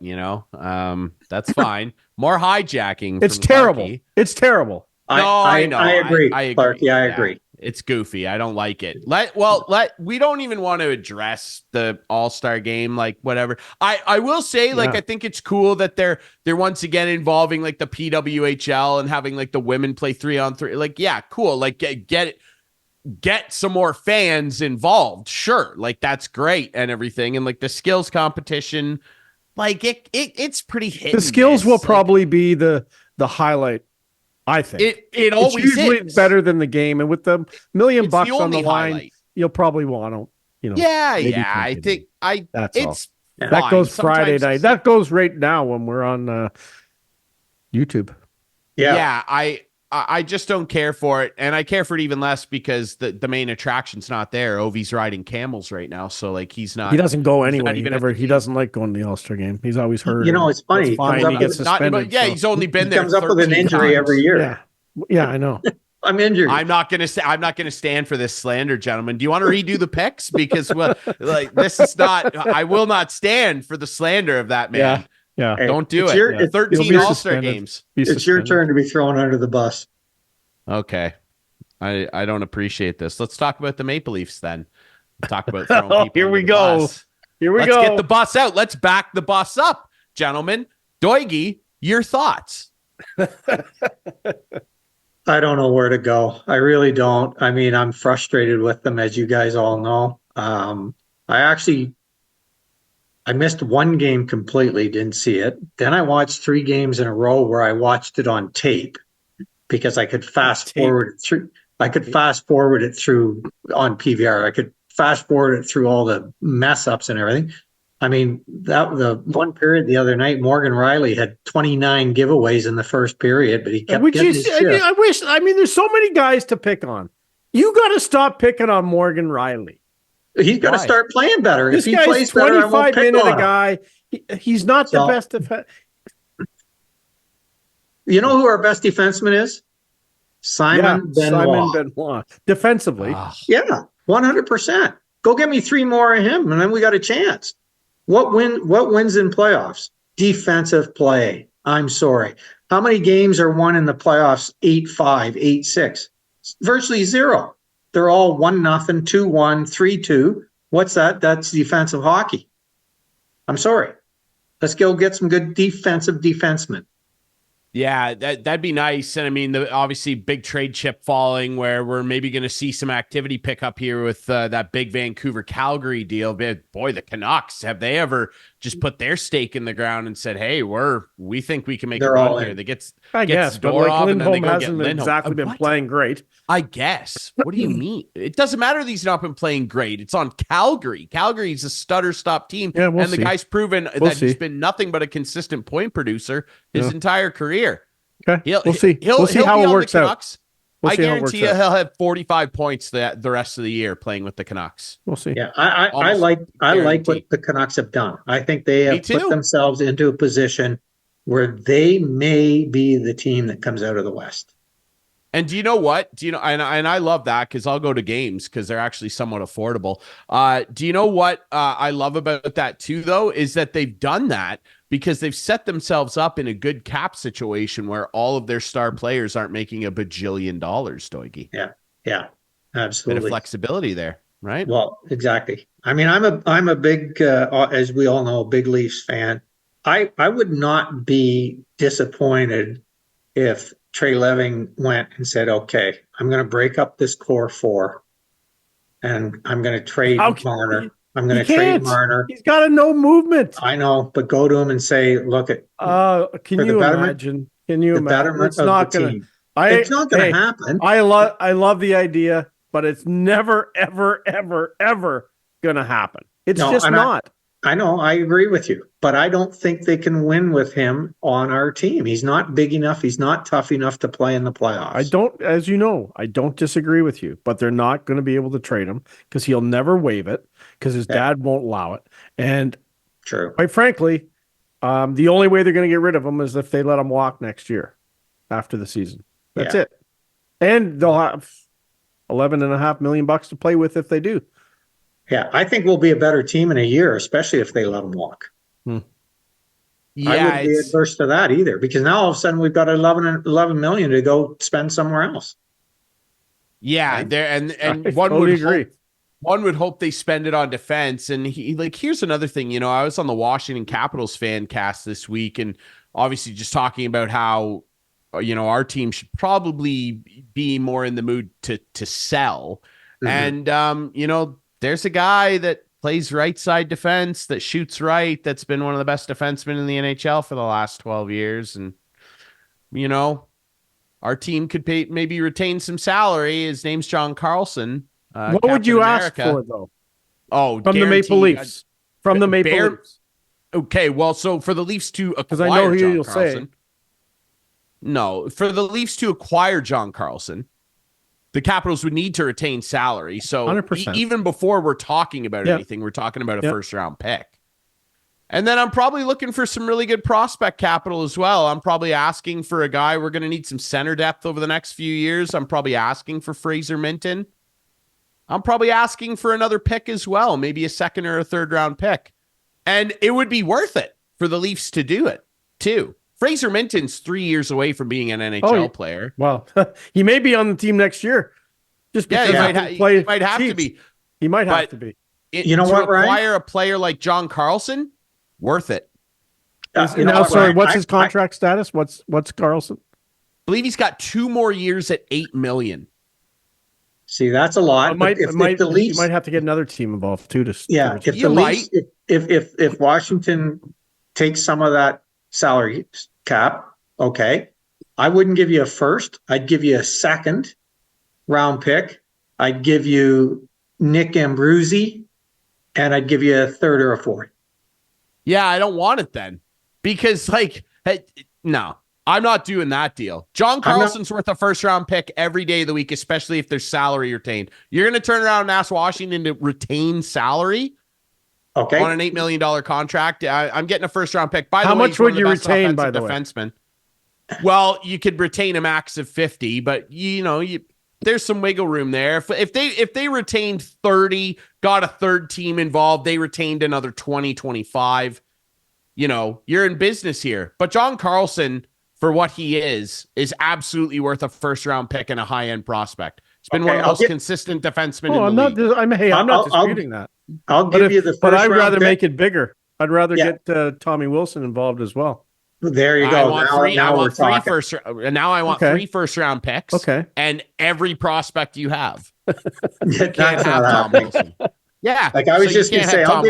That's fine. More hijacking. It's terrible. Clarkey. It's terrible. I know. I agree. Clarkey, I agree. It's goofy. I don't like it. We don't even want to address the All-Star game, like whatever. I will say, I think it's cool that they're once again involving like the PWHL and having like the women play 3-on-3. Like, yeah, cool. Like get some more fans involved. Sure. Like that's great and everything. And like the skills competition, like it's pretty hit. The skills will probably be the highlight. I think it always usually is better than the game, and with the $1 million on the line, highlight. You'll probably want to, I think that's it's all. That goes Friday night. That goes right now when we're on YouTube. Yeah. I just don't care for it, and I care for it even less because the main attraction's not there. Ovi's riding camels right now, so like he's not. He doesn't go anywhere. He doesn't like going to the All-Star game. He's always hurt. It's funny. He gets suspended. He's only been there. Comes up with an injury times. every year. Yeah, I know. I'm injured. I'm not gonna stand for this slander, gentlemen. Do you want to redo the picks? Because this is not. I will not stand for the slander of that man. Yeah. Hey, don't do it. 13 All-Star games. It's your turn to be thrown under the bus. Okay. I don't appreciate this. Let's talk about the Maple Leafs then. Talk about throwing people Here we under the go. bus. Here we Let's go. get the bus out. Let's back the bus up, gentlemen. Doigy, your thoughts? I don't know where to go. I really don't. I mean, I'm frustrated with them, as you guys all know. I missed one game completely, didn't see it. Then I watched 3 games in a row where I watched it on tape because I could fast forward it through. I could fast forward it through on PVR. I could fast forward it through all the mess ups and everything. I mean, the one period the other night, Morgan Riley had 29 giveaways in the first period, but he kept getting his shit. I mean, there's so many guys to pick on. You got to stop picking on Morgan Riley. He's got to start playing better. This if he guy's plays better, I won't pick minute on a guy. He's not the best of. You know who our best defenseman is? Simon Benoit. Simon Benoit. Defensively. Yeah, 100%. Go get me 3 more of him, and then we got a chance. What wins in playoffs? Defensive play. I'm sorry. How many games are won in the playoffs? 8-5, 8-6. Virtually zero. They're all 1-0, 2-1, 3-2. What's that? That's defensive hockey. I'm sorry. Let's go get some good defensive defensemen. Yeah, that'd be nice. And I mean, obviously big trade chip falling where we're maybe going to see some activity pick up here with that big Vancouver Calgary deal. But boy, the Canucks, have they ever just put their stake in the ground and said, hey, we think we can make a run here. They I guess, but like Lindholm hasn't exactly been playing great. I guess. What do you mean? It doesn't matter that he's not been playing great. It's on Calgary. Calgary's a stutter-stop team. Yeah, the guy's proven that he's been nothing but a consistent point producer his entire career. Okay, we'll see. We'll see how it works out. I guarantee you he'll have 45 points the rest of the year playing with the Canucks. We'll see. Yeah, I like what the Canucks have done. I think they have put themselves into a position where they may be the team that comes out of the West. And do you know what? And I love that because I'll go to games because they're actually somewhat affordable. Do you know what I love about that too, though, is that they've done that because they've set themselves up in a good cap situation where all of their star players aren't making a bajillion dollars, Doigy. Yeah, absolutely. Bit of flexibility there, right? Well, exactly. I mean, I'm a big, as we all know, big Leafs fan. I would not be disappointed if Trey Leving went and said, okay, I'm going to break up this core 4 and I'm going to trade Marner. I'm going to trade Marner. He's got a no movement. I know, but go to him and say, look at can you imagine? Can you imagine? It's not going to happen. I love the idea, but it's never, ever, ever, ever going to happen. It's just not. I know, I agree with you, but I don't think they can win with him on our team. He's not big enough. He's not tough enough to play in the playoffs. As you know, I don't disagree with you, but they're not going to be able to trade him because he'll never waive it because his dad won't allow it. And quite frankly, the only way they're going to get rid of him is if they let him walk next year after the season. That's it. And they'll have $11.5 million to play with if they do. Yeah, I think we'll be a better team in a year, especially if they let them walk. Yeah, I wouldn't be adverse to that either, because now all of a sudden we've got 11 million to go spend somewhere else. Yeah, right? there and I totally agree. One would hope they spend it on defense. And here's another thing. I was on the Washington Capitals fan cast this week, and obviously just talking about how our team should probably be more in the mood to sell. Mm-hmm. And there's a guy that plays right side defense, that shoots right, that's been one of the best defensemen in the NHL for the last 12 years. And, our team could maybe retain some salary. His name's John Carlson. What Captain would you America. Ask for, though? Oh, from the Maple Leafs. From the Maple Leafs. Okay, well, so for the Leafs to acquire because I know who John you'll Carlson. Say. No, for the Leafs to acquire John Carlson, the Capitals would need to retain salary. So 100%. Even before we're talking about anything, we're talking about a first-round pick. And then I'm probably looking for some really good prospect capital as well. I'm probably asking for a guy. We're going to need some center depth over the next few years. I'm probably asking for Fraser Minton. I'm probably asking for another pick as well, maybe a second or a third-round pick. And it would be worth it for the Leafs to do it, too. Fraser Minton's 3 years away from being an NHL player. Well, he may be on the team next year. Just because he might have to be. He might have to be. You know what, Ryan? Acquire a player like John Carlson, worth it. What's his contract status? What's Carlson? I believe he's got 2 more years at $8 million. See, that's a lot. If the Leafs, you might have to get another team involved too. If Washington takes some of that salary cap, okay, I wouldn't give you a first. I'd give you a second round pick. I'd give you Nick Ambrusi, and I'd give you a third or a fourth. Yeah, I don't want it then, because no, I'm not doing that deal. John Carlson's worth a first round pick every day of the week, especially if there's salary retained. You're going to turn around and ask Washington to retain salary? Okay. On an $8 million contract. I'm getting a first round pick. By the way, how much would you retain, by the way? Defenseman. Well, you could retain a max of 50, but there's some wiggle room there. If they retained 30, got a third team involved, they retained another 20, 25, you're in business here. But John Carlson, for what he is absolutely worth a first round pick and a high end prospect. It's been one of the most consistent defensemen in the league. I'm not disputing that. I'll give you the first but I'd rather pick. make it bigger. I'd rather get Tommy Wilson involved as well. There you go. I want three first round picks. Okay. And every prospect you have. That's Can't have Tom Wilson. Yeah. Like I was just going to say, I'll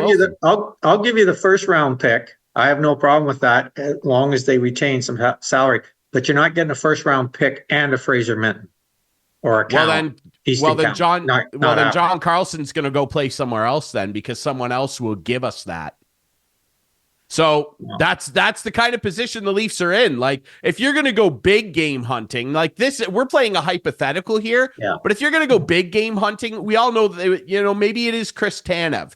give you the first round pick. I have no problem with that as long as they retain some salary. But you're not getting a first round pick and a Fraser Minton or a Cal. John Carlson's going to go play somewhere else then, because someone else will give us that. So that's the kind of position the Leafs are in. Like, if you're going to go big game hunting like this, we're playing a hypothetical here. Yeah. But if you're going to go big game hunting, we all know that, maybe it is Chris Tanev.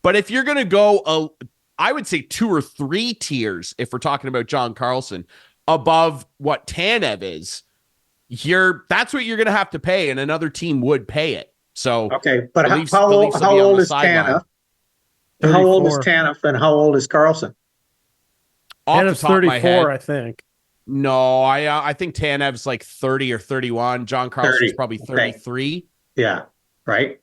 But if you're going to go, I would say 2 or 3 tiers, if we're talking about John Carlson, above what Tanev is, that's what you're going to have to pay, and another team would pay it. So okay, but how old is Tanev? How old is Tanev and how old is Carlson? Tanev's 34, I think. No, I think Tanev's like 30 or 31. John Carlson's probably 33. Okay. Yeah, right.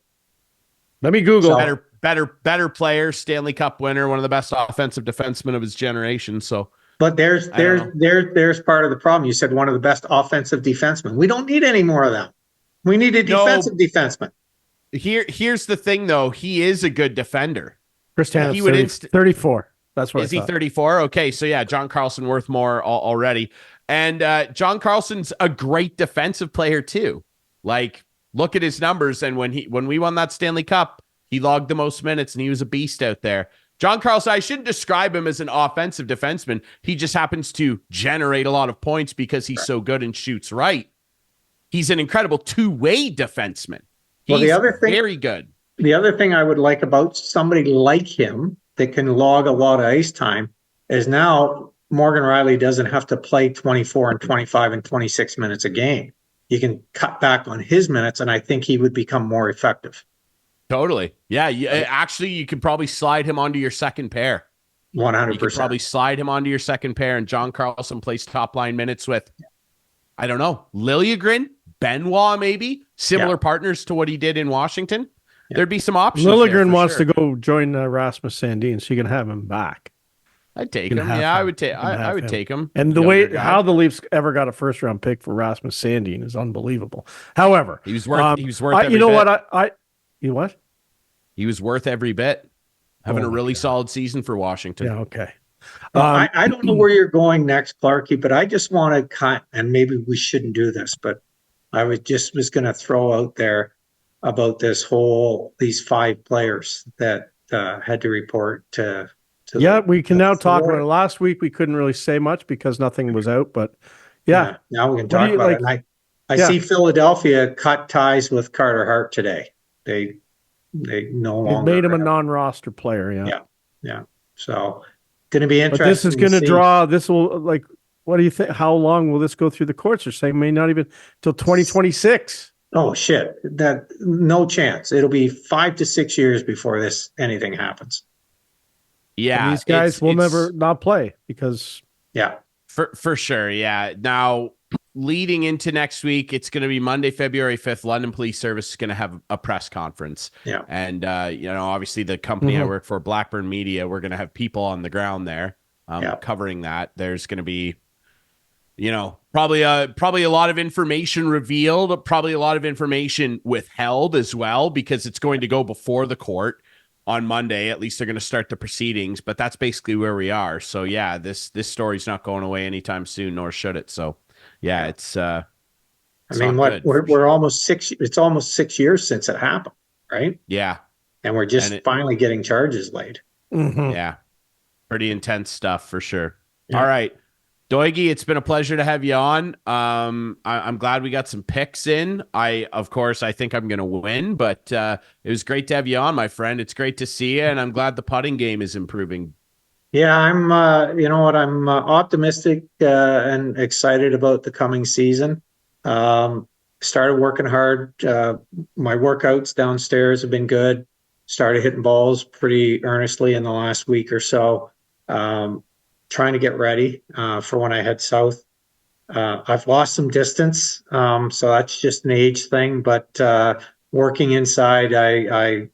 Let me Google. Better player, Stanley Cup winner, one of the best offensive defensemen of his generation. So, but there's part of the problem. You said one of the best offensive defensemen. We don't need any more of them. We need a defensive defenseman. Here's the thing, though. He is a good defender. Chris Tanev, 34. That's what is he 34? Okay, so yeah, John Carlson worth more already, and John Carlson's a great defensive player too. Like, look at his numbers, and when we won that Stanley Cup, he logged the most minutes, and he was a beast out there. John Carlson, I shouldn't describe him as an offensive defenseman. He just happens to generate a lot of points because he's so good and shoots right. He's an incredible two-way defenseman. He's very good. The other thing I would like about somebody like him that can log a lot of ice time is now Morgan Rielly doesn't have to play 24 and 25 and 26 minutes a game. You can cut back on his minutes, and I think he would become more effective. Totally. Yeah. Actually, you could probably slide him onto your second pair. 100%. You could probably slide him onto your second pair, and John Carlson plays top line minutes with, I don't know, Liljegren, Benoit, maybe similar partners to what he did in Washington. Yeah. There'd be some options. Liljegren wants to go join Rasmus Sandin, so you can have him back. I'd take him. Yeah, I would take. I would take him. And the way how the Leafs ever got a first round pick for Rasmus Sandin is unbelievable. However, he was worth. He was worth. Every you know bit. what? You what? He was worth every bit. Having a really solid season for Washington. Yeah. Okay. I don't know where you're going next, Clarkey, but I just want to and maybe we shouldn't do this, but I was going to throw out there about these 5 players that had to report to we can now talk about it. Last week we couldn't really say much because nothing was out, but now we can talk about it. And I see Philadelphia cut ties with Carter Hart today. They no longer made him a non-roster player. Yeah. So going to be interesting. But this is going to draw. This will what do you think? How long will this go through the courts? They're saying may not even till 2026. Oh shit! No chance. It'll be 5 to 6 years before anything happens. Yeah, and these guys will never not play because for sure. Yeah. Now, leading into next week, it's going to be Monday, February 5th. London Police Service is going to have a press conference. Yeah, and obviously the company I work for, Blackburn Media, we're going to have people on the ground there covering that. There's going to be, probably a lot of information revealed, probably a lot of information withheld as well, because it's going to go before the court on Monday. At least they're going to start the proceedings, but that's basically where we are. So yeah, this story's not going away anytime soon, nor should it. So yeah, it's we're almost 6. It's almost 6 years since it happened, right? Yeah, and we're just finally getting charges laid. Mm-hmm. Yeah, pretty intense stuff for sure. Yeah. All right. Doigy, it's been a pleasure to have you on. I'm glad we got some picks in. Of course, I think I'm going to win, but it was great to have you on, my friend. It's great to see you, and I'm glad the putting game is improving. Yeah, I'm, you know what, I'm optimistic and excited about the coming season. Started working hard. My workouts downstairs have been good. Started hitting balls pretty earnestly in the last week or so. Trying to get ready for when I head south. I've lost some distance, so that's just an age thing. But working inside, I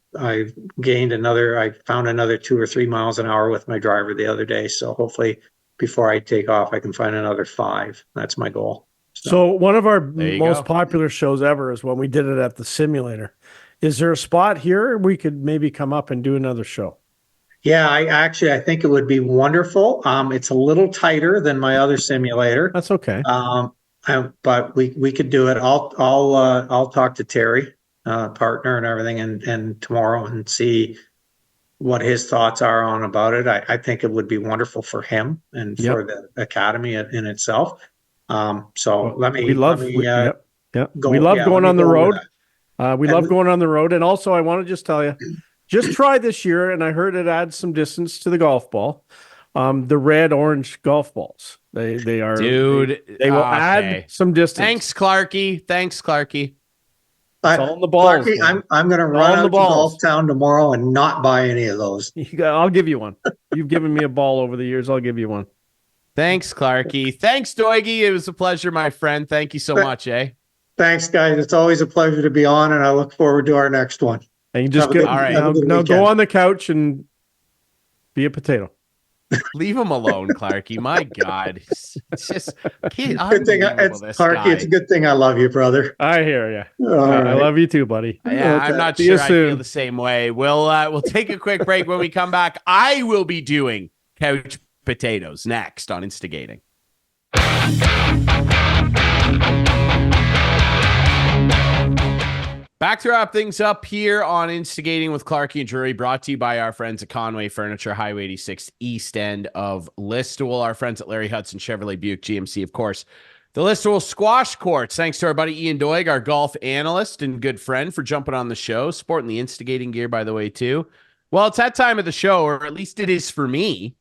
gained another. I found another 2 or 3 miles an hour with my driver the other day. So hopefully, before I take off, I can find another 5. That's my goal. So one of our There you most go. popular shows ever is when we did it at the simulator. Is there a spot here we could maybe come up and do another show? Yeah, I think it would be wonderful. It's a little tighter than my other simulator. That's okay. But we could do it. I'll talk to Terry, partner and everything, and tomorrow and see what his thoughts are on about it. I think it would be wonderful for him and for the academy in itself. So Well, let me we love let me, yep. go. We love Yeah, going let me on the go over road. We And- love going on the road. And also I want to just tell you, just try this year, and I heard it adds some distance to the golf ball. The red orange golf balls. They are Dude, they will okay. add some distance. Thanks, Clarkey. Thanks, Clarkey. It's all in the balls. Clarkey, man. I'm going to All run in the out to balls. Golf Town tomorrow and not buy any of those. I'll give you one. You've given me a ball over the years. I'll give you one. Thanks, Clarkey. Thanks, Doigy. It was a pleasure, my friend. Thank you so much, eh? Thanks, guys. It's always a pleasure to be on, and I look forward to our next one. And you just Have a get good- all right. have a good now go weekend. on the couch and be a potato. Leave him alone, Clarkey. My God. It's just Good thing, unbelievable, this Clarkey, guy. it's a good thing I love you, brother. I hear you. All I right. love you too, buddy. Yeah, Okay. I'm not See you sure I feel soon. the same way. We'll take a quick break. When we come back, I will be doing couch potatoes next on Instigating. Back to wrap things up here on Instigating with Clarkey and Drury, brought to you by our friends at Conway Furniture, Highway 86 east end of Listowel, our friends at Larry Hudson Chevrolet Buick GMC, of course. The Listowel Squash Courts, thanks to our buddy Ian Doig, our golf analyst and good friend, for jumping on the show, sporting the Instigating gear, by the way, too. Well, it's that time of the show, or at least it is for me,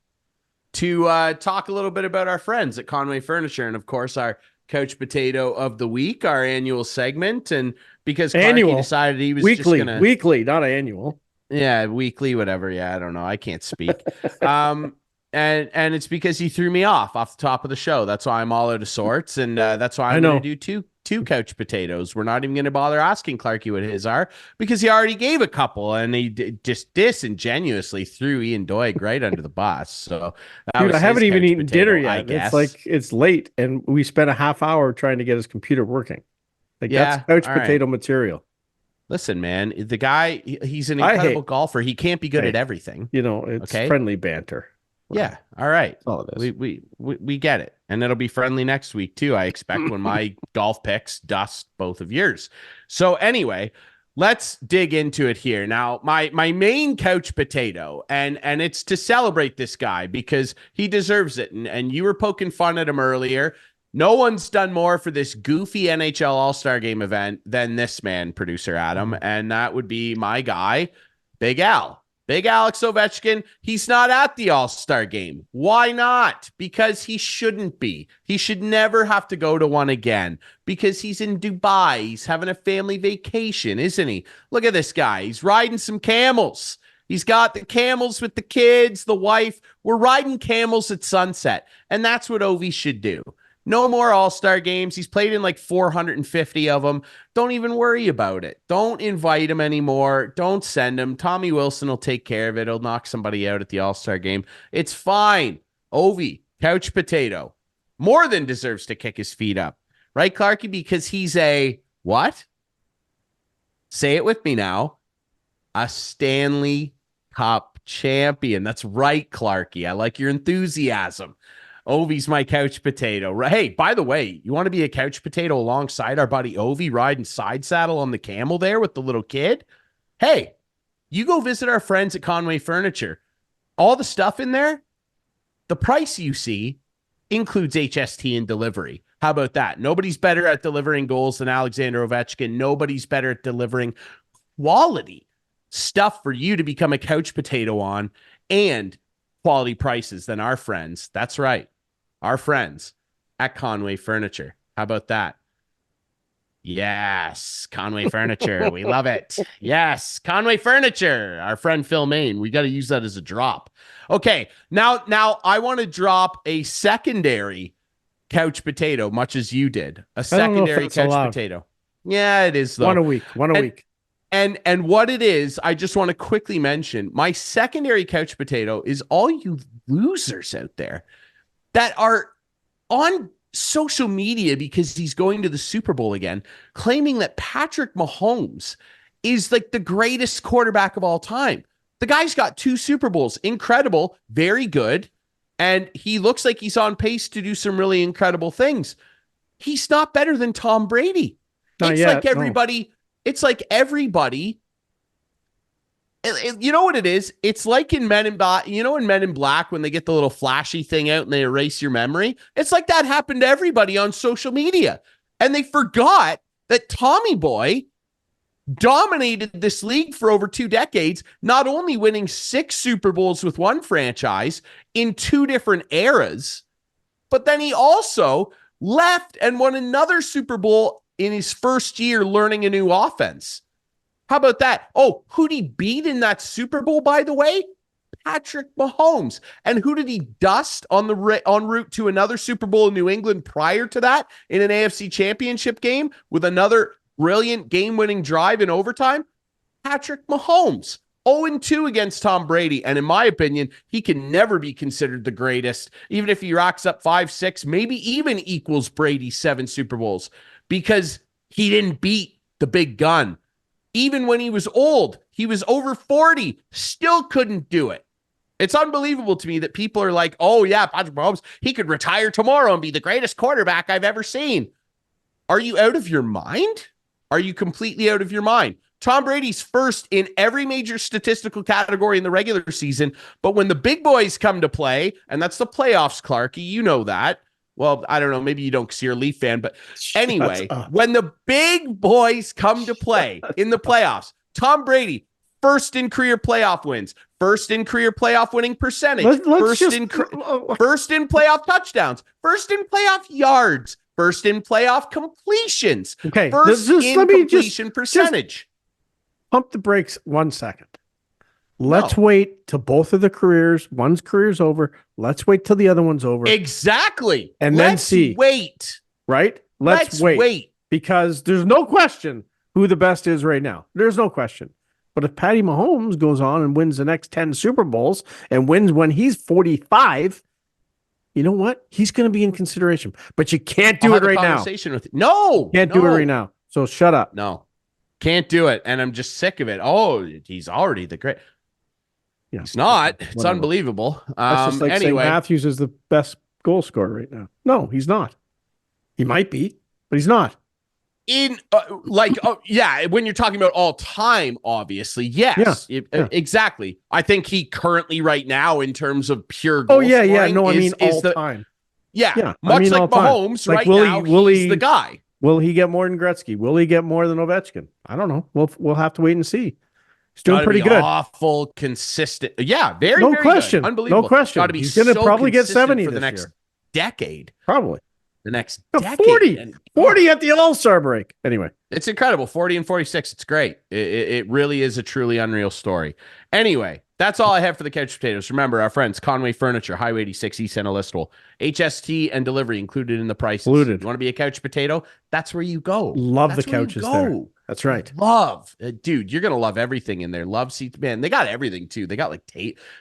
to talk a little bit about our friends at Conway Furniture and, of course, our Couch Potato of the Week, our annual segment. And because Clarkey decided he was weekly, just gonna weekly, not annual. Yeah, weekly, whatever. Yeah, I don't know. I can't speak. And it's because he threw me off the top of the show. That's why I'm all out of sorts, and that's why I'm going to do two couch potatoes. We're not even going to bother asking Clarkey what his are because he already gave a couple, and he just disingenuously threw Ian Doig right under the bus. So, dude, I haven't even eaten dinner yet. I guess. It's like it's late, and we spent a half hour trying to get his computer working. Like Yeah, that's couch potato material. Listen, man, the guy, he's an incredible golfer. He can't be good at everything. You know, it's friendly banter. Yeah. All right. That's all it is. We get it. And it'll be friendly next week too, I expect, when my golf picks dust both of yours. So anyway, let's dig into it here. Now, my main couch potato, and it's to celebrate this guy because he deserves it. And you were poking fun at him earlier. No one's done more for this goofy NHL All-Star Game event than this man, producer Adam. And that would be my guy, Big Al. Big Alex Ovechkin. He's not at the All-Star Game. Why not? Because he shouldn't be. He should never have to go to one again because he's in Dubai. He's having a family vacation, isn't he? Look at this guy. He's riding some camels. He's got the camels with the kids, the wife. We're riding camels at sunset. And that's what Ovi should do. No more All-Star games. He's played in like 450 of them. Don't even worry about it. Don't invite him anymore. Don't send him. Tommy Wilson will take care of it. He'll knock somebody out at the All-Star game. It's fine. Ovi, couch potato, more than deserves to kick his feet up. Right, Clarkey? Because he's a what? Say it with me now. A Stanley Cup champion. That's right, Clarkey. I like your enthusiasm. Ovi's my couch potato. Hey, by the way, you want to be a couch potato alongside our buddy Ovi riding side saddle on the camel there with the little kid? Hey, you go visit our friends at Conway Furniture. All the stuff in there, the price you see includes HST and delivery. How about that? Nobody's better at delivering goals than Alexander Ovechkin. Nobody's better at delivering quality stuff for you to become a couch potato on. And quality prices than our friends. That's right. Our friends at Conway Furniture. How about that? Yes, Conway Furniture. We love it. Yes, Conway Furniture. Our friend Phil Main. We got to use that as a drop. Okay, now I want to drop a secondary couch potato, much as you did. A secondary couch potato. Yeah, it is though. One a week. And what it is, I just want to quickly mention, my secondary couch potato is all you losers out there that are on social media because he's going to the Super Bowl again, claiming that Patrick Mahomes is like the greatest quarterback of all time. The guy's got 2 Super Bowls. Incredible, very good. And he looks like he's on pace to do some really incredible things. He's not better than Tom Brady. It's like everybody. You know what it is? It's like in Men in Black. You know in Men in Black when they get the little flashy thing out and they erase your memory? It's like that happened to everybody on social media. And they forgot that Tommy Boy dominated this league for over 2 decades, not only winning 6 Super Bowls with one franchise in 2 different eras, but then he also left and won another Super Bowl in his first year learning a new offense. How about that? Oh, who'd he beat in that Super Bowl, by the way? Patrick Mahomes. And who did he dust en route to another Super Bowl in New England prior to that in an AFC Championship game with another brilliant game-winning drive in overtime? Patrick Mahomes. 0-2 against Tom Brady. And in my opinion, he can never be considered the greatest, even if he racks up 5, 6, maybe even equals Brady's 7 Super Bowls, because he didn't beat the big gun. Even when he was old, he was over 40, still couldn't do it. It's unbelievable to me that people are like, oh yeah, Patrick Mahomes, he could retire tomorrow and be the greatest quarterback I've ever seen. Are you out of your mind? Are you completely out of your mind? Tom Brady's first in every major statistical category in the regular season, but when the big boys come to play, and that's the playoffs, Clarkey, you know that. Well, I don't know, maybe you don't because you're a Leaf fan, but anyway, when the big boys come to play in the playoffs, Tom Brady, first in career playoff wins, first in career playoff winning percentage, first in playoff touchdowns, first in playoff yards, first in playoff completions, first in completion percentage. Pump the brakes 1 second. Let's wait till both of the careers. One's career's over. Let's wait till the other one's over. Exactly. And then see. Wait. Right? Let's wait. Because there's no question who the best is right now. There's no question. But if Patty Mahomes goes on and wins the next 10 Super Bowls and wins when he's 45, you know what? He's going to be in consideration. But you can't do it right now. Can't do it right now. So shut up. No. Can't do it. And I'm just sick of it. Oh, he's already the great. Yeah, he's not. It's whatever. Unbelievable. That's just like saying Matthews is the best goal scorer right now. No, he's not. He might be, but he's not. When you're talking about all time, obviously, yes, exactly. I think he currently right now in terms of pure goal scoring, no, I mean all time. Yeah, much like Mahomes right now, he's the guy. Will he get more than Gretzky? Will he get more than Ovechkin? I don't know. We'll have to wait and see. He's doing pretty good. Awful, consistent. Yeah, very question. Good. Unbelievable. No question. He's going to probably get 70 for the next year. Decade. Probably. The next 40. 40 at the All-Star break. Anyway. It's incredible. 40 and 46. It's great. It really is a truly unreal story. Anyway, that's all I have for the couch potatoes. Remember, our friends, Conway Furniture, Highway 86 East End of Listowel. HST and delivery included in the prices. You want to be a couch potato? That's where you go. Love the couches there. That's right. Dude, you're going to love everything in there. Love seats. Man, they got everything too. They got like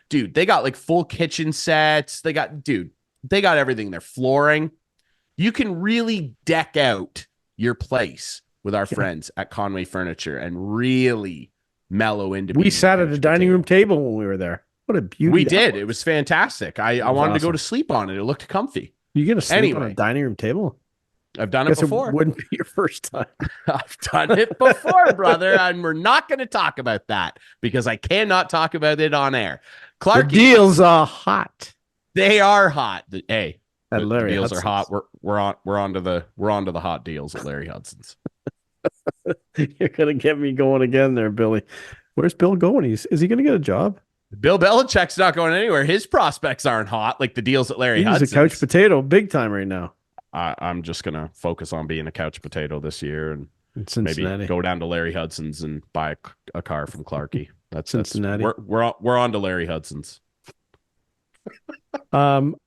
dude, they got like full kitchen sets. They got everything. They're flooring. You can really deck out your place with our friends at Conway Furniture and really mellow into. We sat at a dining room table when we were there. What a beauty. We did. It was fantastic. I wanted to go to sleep on it. It looked comfy. You going to sleep on a dining room table? I've done it before. It wouldn't be your first time. I've done it before, brother. And we're not going to talk about that because I cannot talk about it on air. Clarkey, the deals are hot. They are hot. Hey, the deals Hudson's. Are hot. We're onto the hot deals at Larry Hudson's. You're gonna get me going again there, Billy. Where's Bill going? Is he gonna get a job? Bill Belichick's not going anywhere. His prospects aren't hot like the deals at Larry Hudson's. He's a couch potato big time right now. I'm just going to focus on being a couch potato this year and maybe go down to Larry Hudson's and buy a car from Clarkey. That's Cincinnati. We're on to Larry Hudson's.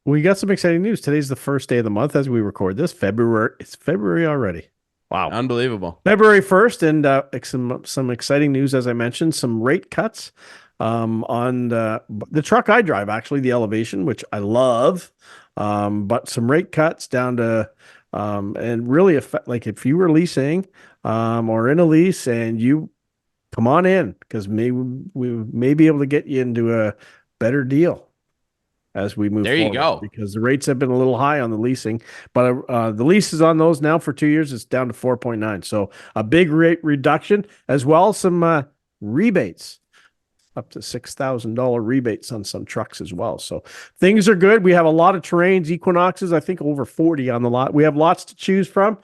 We got some exciting news. Today's the first day of the month as we record this. It's February already. Wow. Unbelievable. February 1st, and some exciting news, as I mentioned, some rate cuts on the truck I drive, actually, the Elevation, which I love, but some rate cuts down to, and really, if you were leasing or in a lease and you come on in, because we may be able to get you into a better deal as we move forward. There you go. Because the rates have been a little high on the leasing, but the leases on those now for 2 years is down to 4.9. So a big rate reduction, as well as some rebates, up to $6,000 rebates on some trucks as well. So things are good. We have a lot of terrains, Equinoxes, I think over 40 on the lot. We have lots to choose from.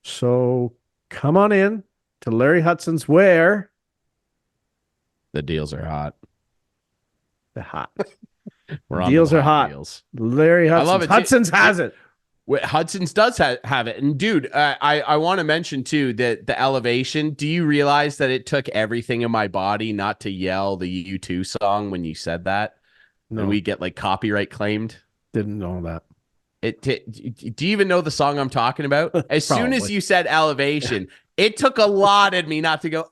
So come on in to Larry Hudson's, where the deals are hot. The hot. Deals are hot. Deals. Larry Hudson's. I love it. Hudson's has it. Hudson's does have it. And dude, I want to mention too that the Elevation, do you realize that it took everything in my body not to yell the U2 song when you said that? No. And we get like copyright claimed? Didn't know that. Do you even know the song I'm talking about? As soon as you said Elevation, it took a lot in me not to go,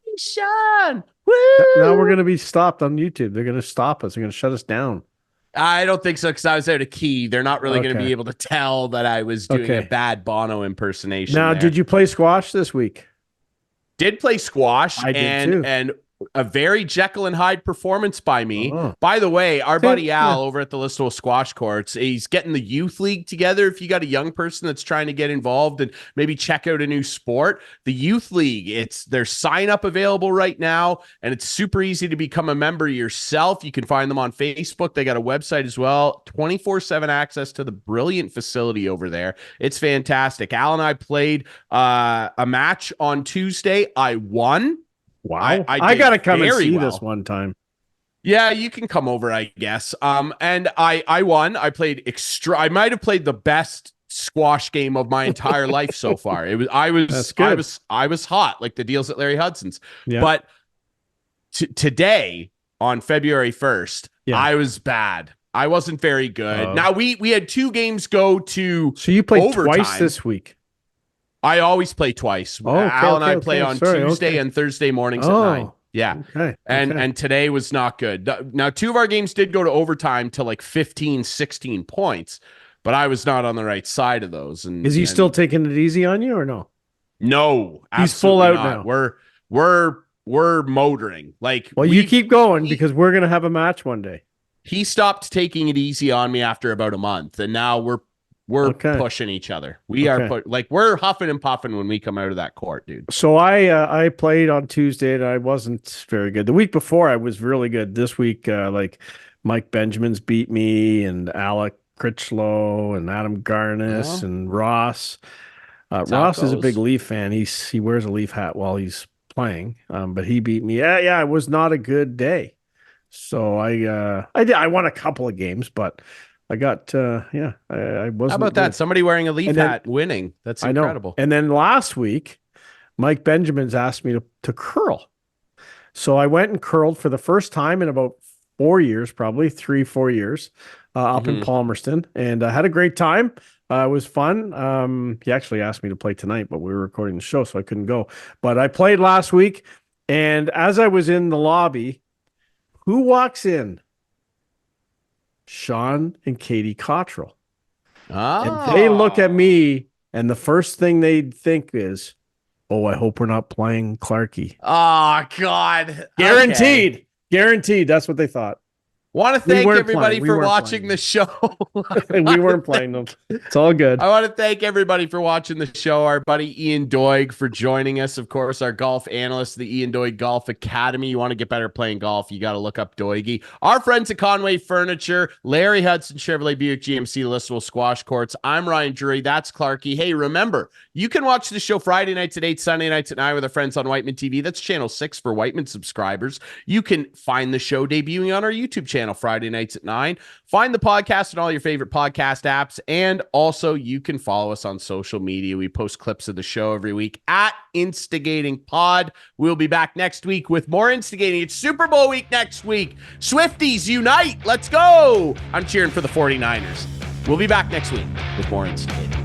Elevation. Woo! Now we're going to be stopped on YouTube. They're going to stop us. They're going to shut us down. I don't think so, because I was out of key. They're not really going to be able to tell that I was doing a bad Bono impersonation. Now, did you play squash this week? Did play squash. I did too. And a very Jekyll and Hyde performance by me. By the way, our buddy Al over at the Listowel Squash Courts, he's getting the youth league together. If you got a young person that's trying to get involved and maybe check out a new sport, the youth league, there's sign up available right now, and it's super easy to become a member yourself. You can find them on Facebook. They got a website as well, 24/7 access to the brilliant facility over there. It's fantastic. Al and I played a match on Tuesday. I won. Wow. I got to come and see this one time. Yeah, you can come over, I guess. And I won. I might have played the best squash game of my entire life so far. I was hot, like the deals at Larry Hudson's. Yeah. But today on February 1st, I was bad. I wasn't very good. Now we had 2 games go to So you played overtime. Twice this week. I always play twice. Al and I play on Tuesday and Thursday mornings at 9. Yeah. And today was not good. Now, 2 of our games did go to overtime to like 15, 16 points, but I was not on the right side of those. And is he still taking it easy on you or no? No, he's full out not. now. We're motoring. You keep going because we're going to have a match one day. He stopped taking it easy on me after about a month, and now we're pushing each other. We're huffing and puffing when we come out of that court, dude. So I played on Tuesday and I wasn't very good. The week before I was really good. This week, Mike Benjamin's beat me, and Alec Critchlow and Adam Garnis and Ross. Ross is a big Leaf fan. He wears a Leaf hat while he's playing, but he beat me. Yeah, it was not a good day. So I won a couple of games, but I got, I wasn't. How about that? Somebody wearing a Leaf hat winning. That's incredible. And then last week, Mike Benjamin's asked me to curl. So I went and curled for the first time in about 4 years, probably 3-4 years, up in Palmerston. And I had a great time. It was fun. He actually asked me to play tonight, but we were recording the show, so I couldn't go. But I played last week. And as I was in the lobby, who walks in? Sean and Katie Cottrell. And they look at me, and the first thing they think is, "Oh, I hope we're not playing Clarkey." Oh, God. Guaranteed. Okay. Guaranteed. That's what they thought. Want to thank everybody for watching the show. We weren't playing them. It's all good. I want to thank everybody for watching the show. Our buddy Ian Doig for joining us. Of course, our golf analyst, the Ian Doig Golf Academy. You want to get better playing golf, you got to look up Doigy. Our friends at Conway Furniture, Larry Hudson, Chevrolet Buick GMC, Listowel Squash Courts. I'm Ryan Drury. That's Clarkey. Hey, remember, you can watch the show Friday nights at 8, Sunday nights at 9 with our friends on Whiteman TV. That's channel 6 for Whiteman subscribers. You can find the show debuting on our YouTube channel Friday nights at 9. Find the podcast in all your favorite podcast apps. And also you can follow us on social media. We post clips of the show every week at Instigating Pod. We'll be back next week with more Instigating. It's Super Bowl week next week. Swifties unite. Let's go. I'm cheering for the 49ers. We'll be back next week with more Instigating.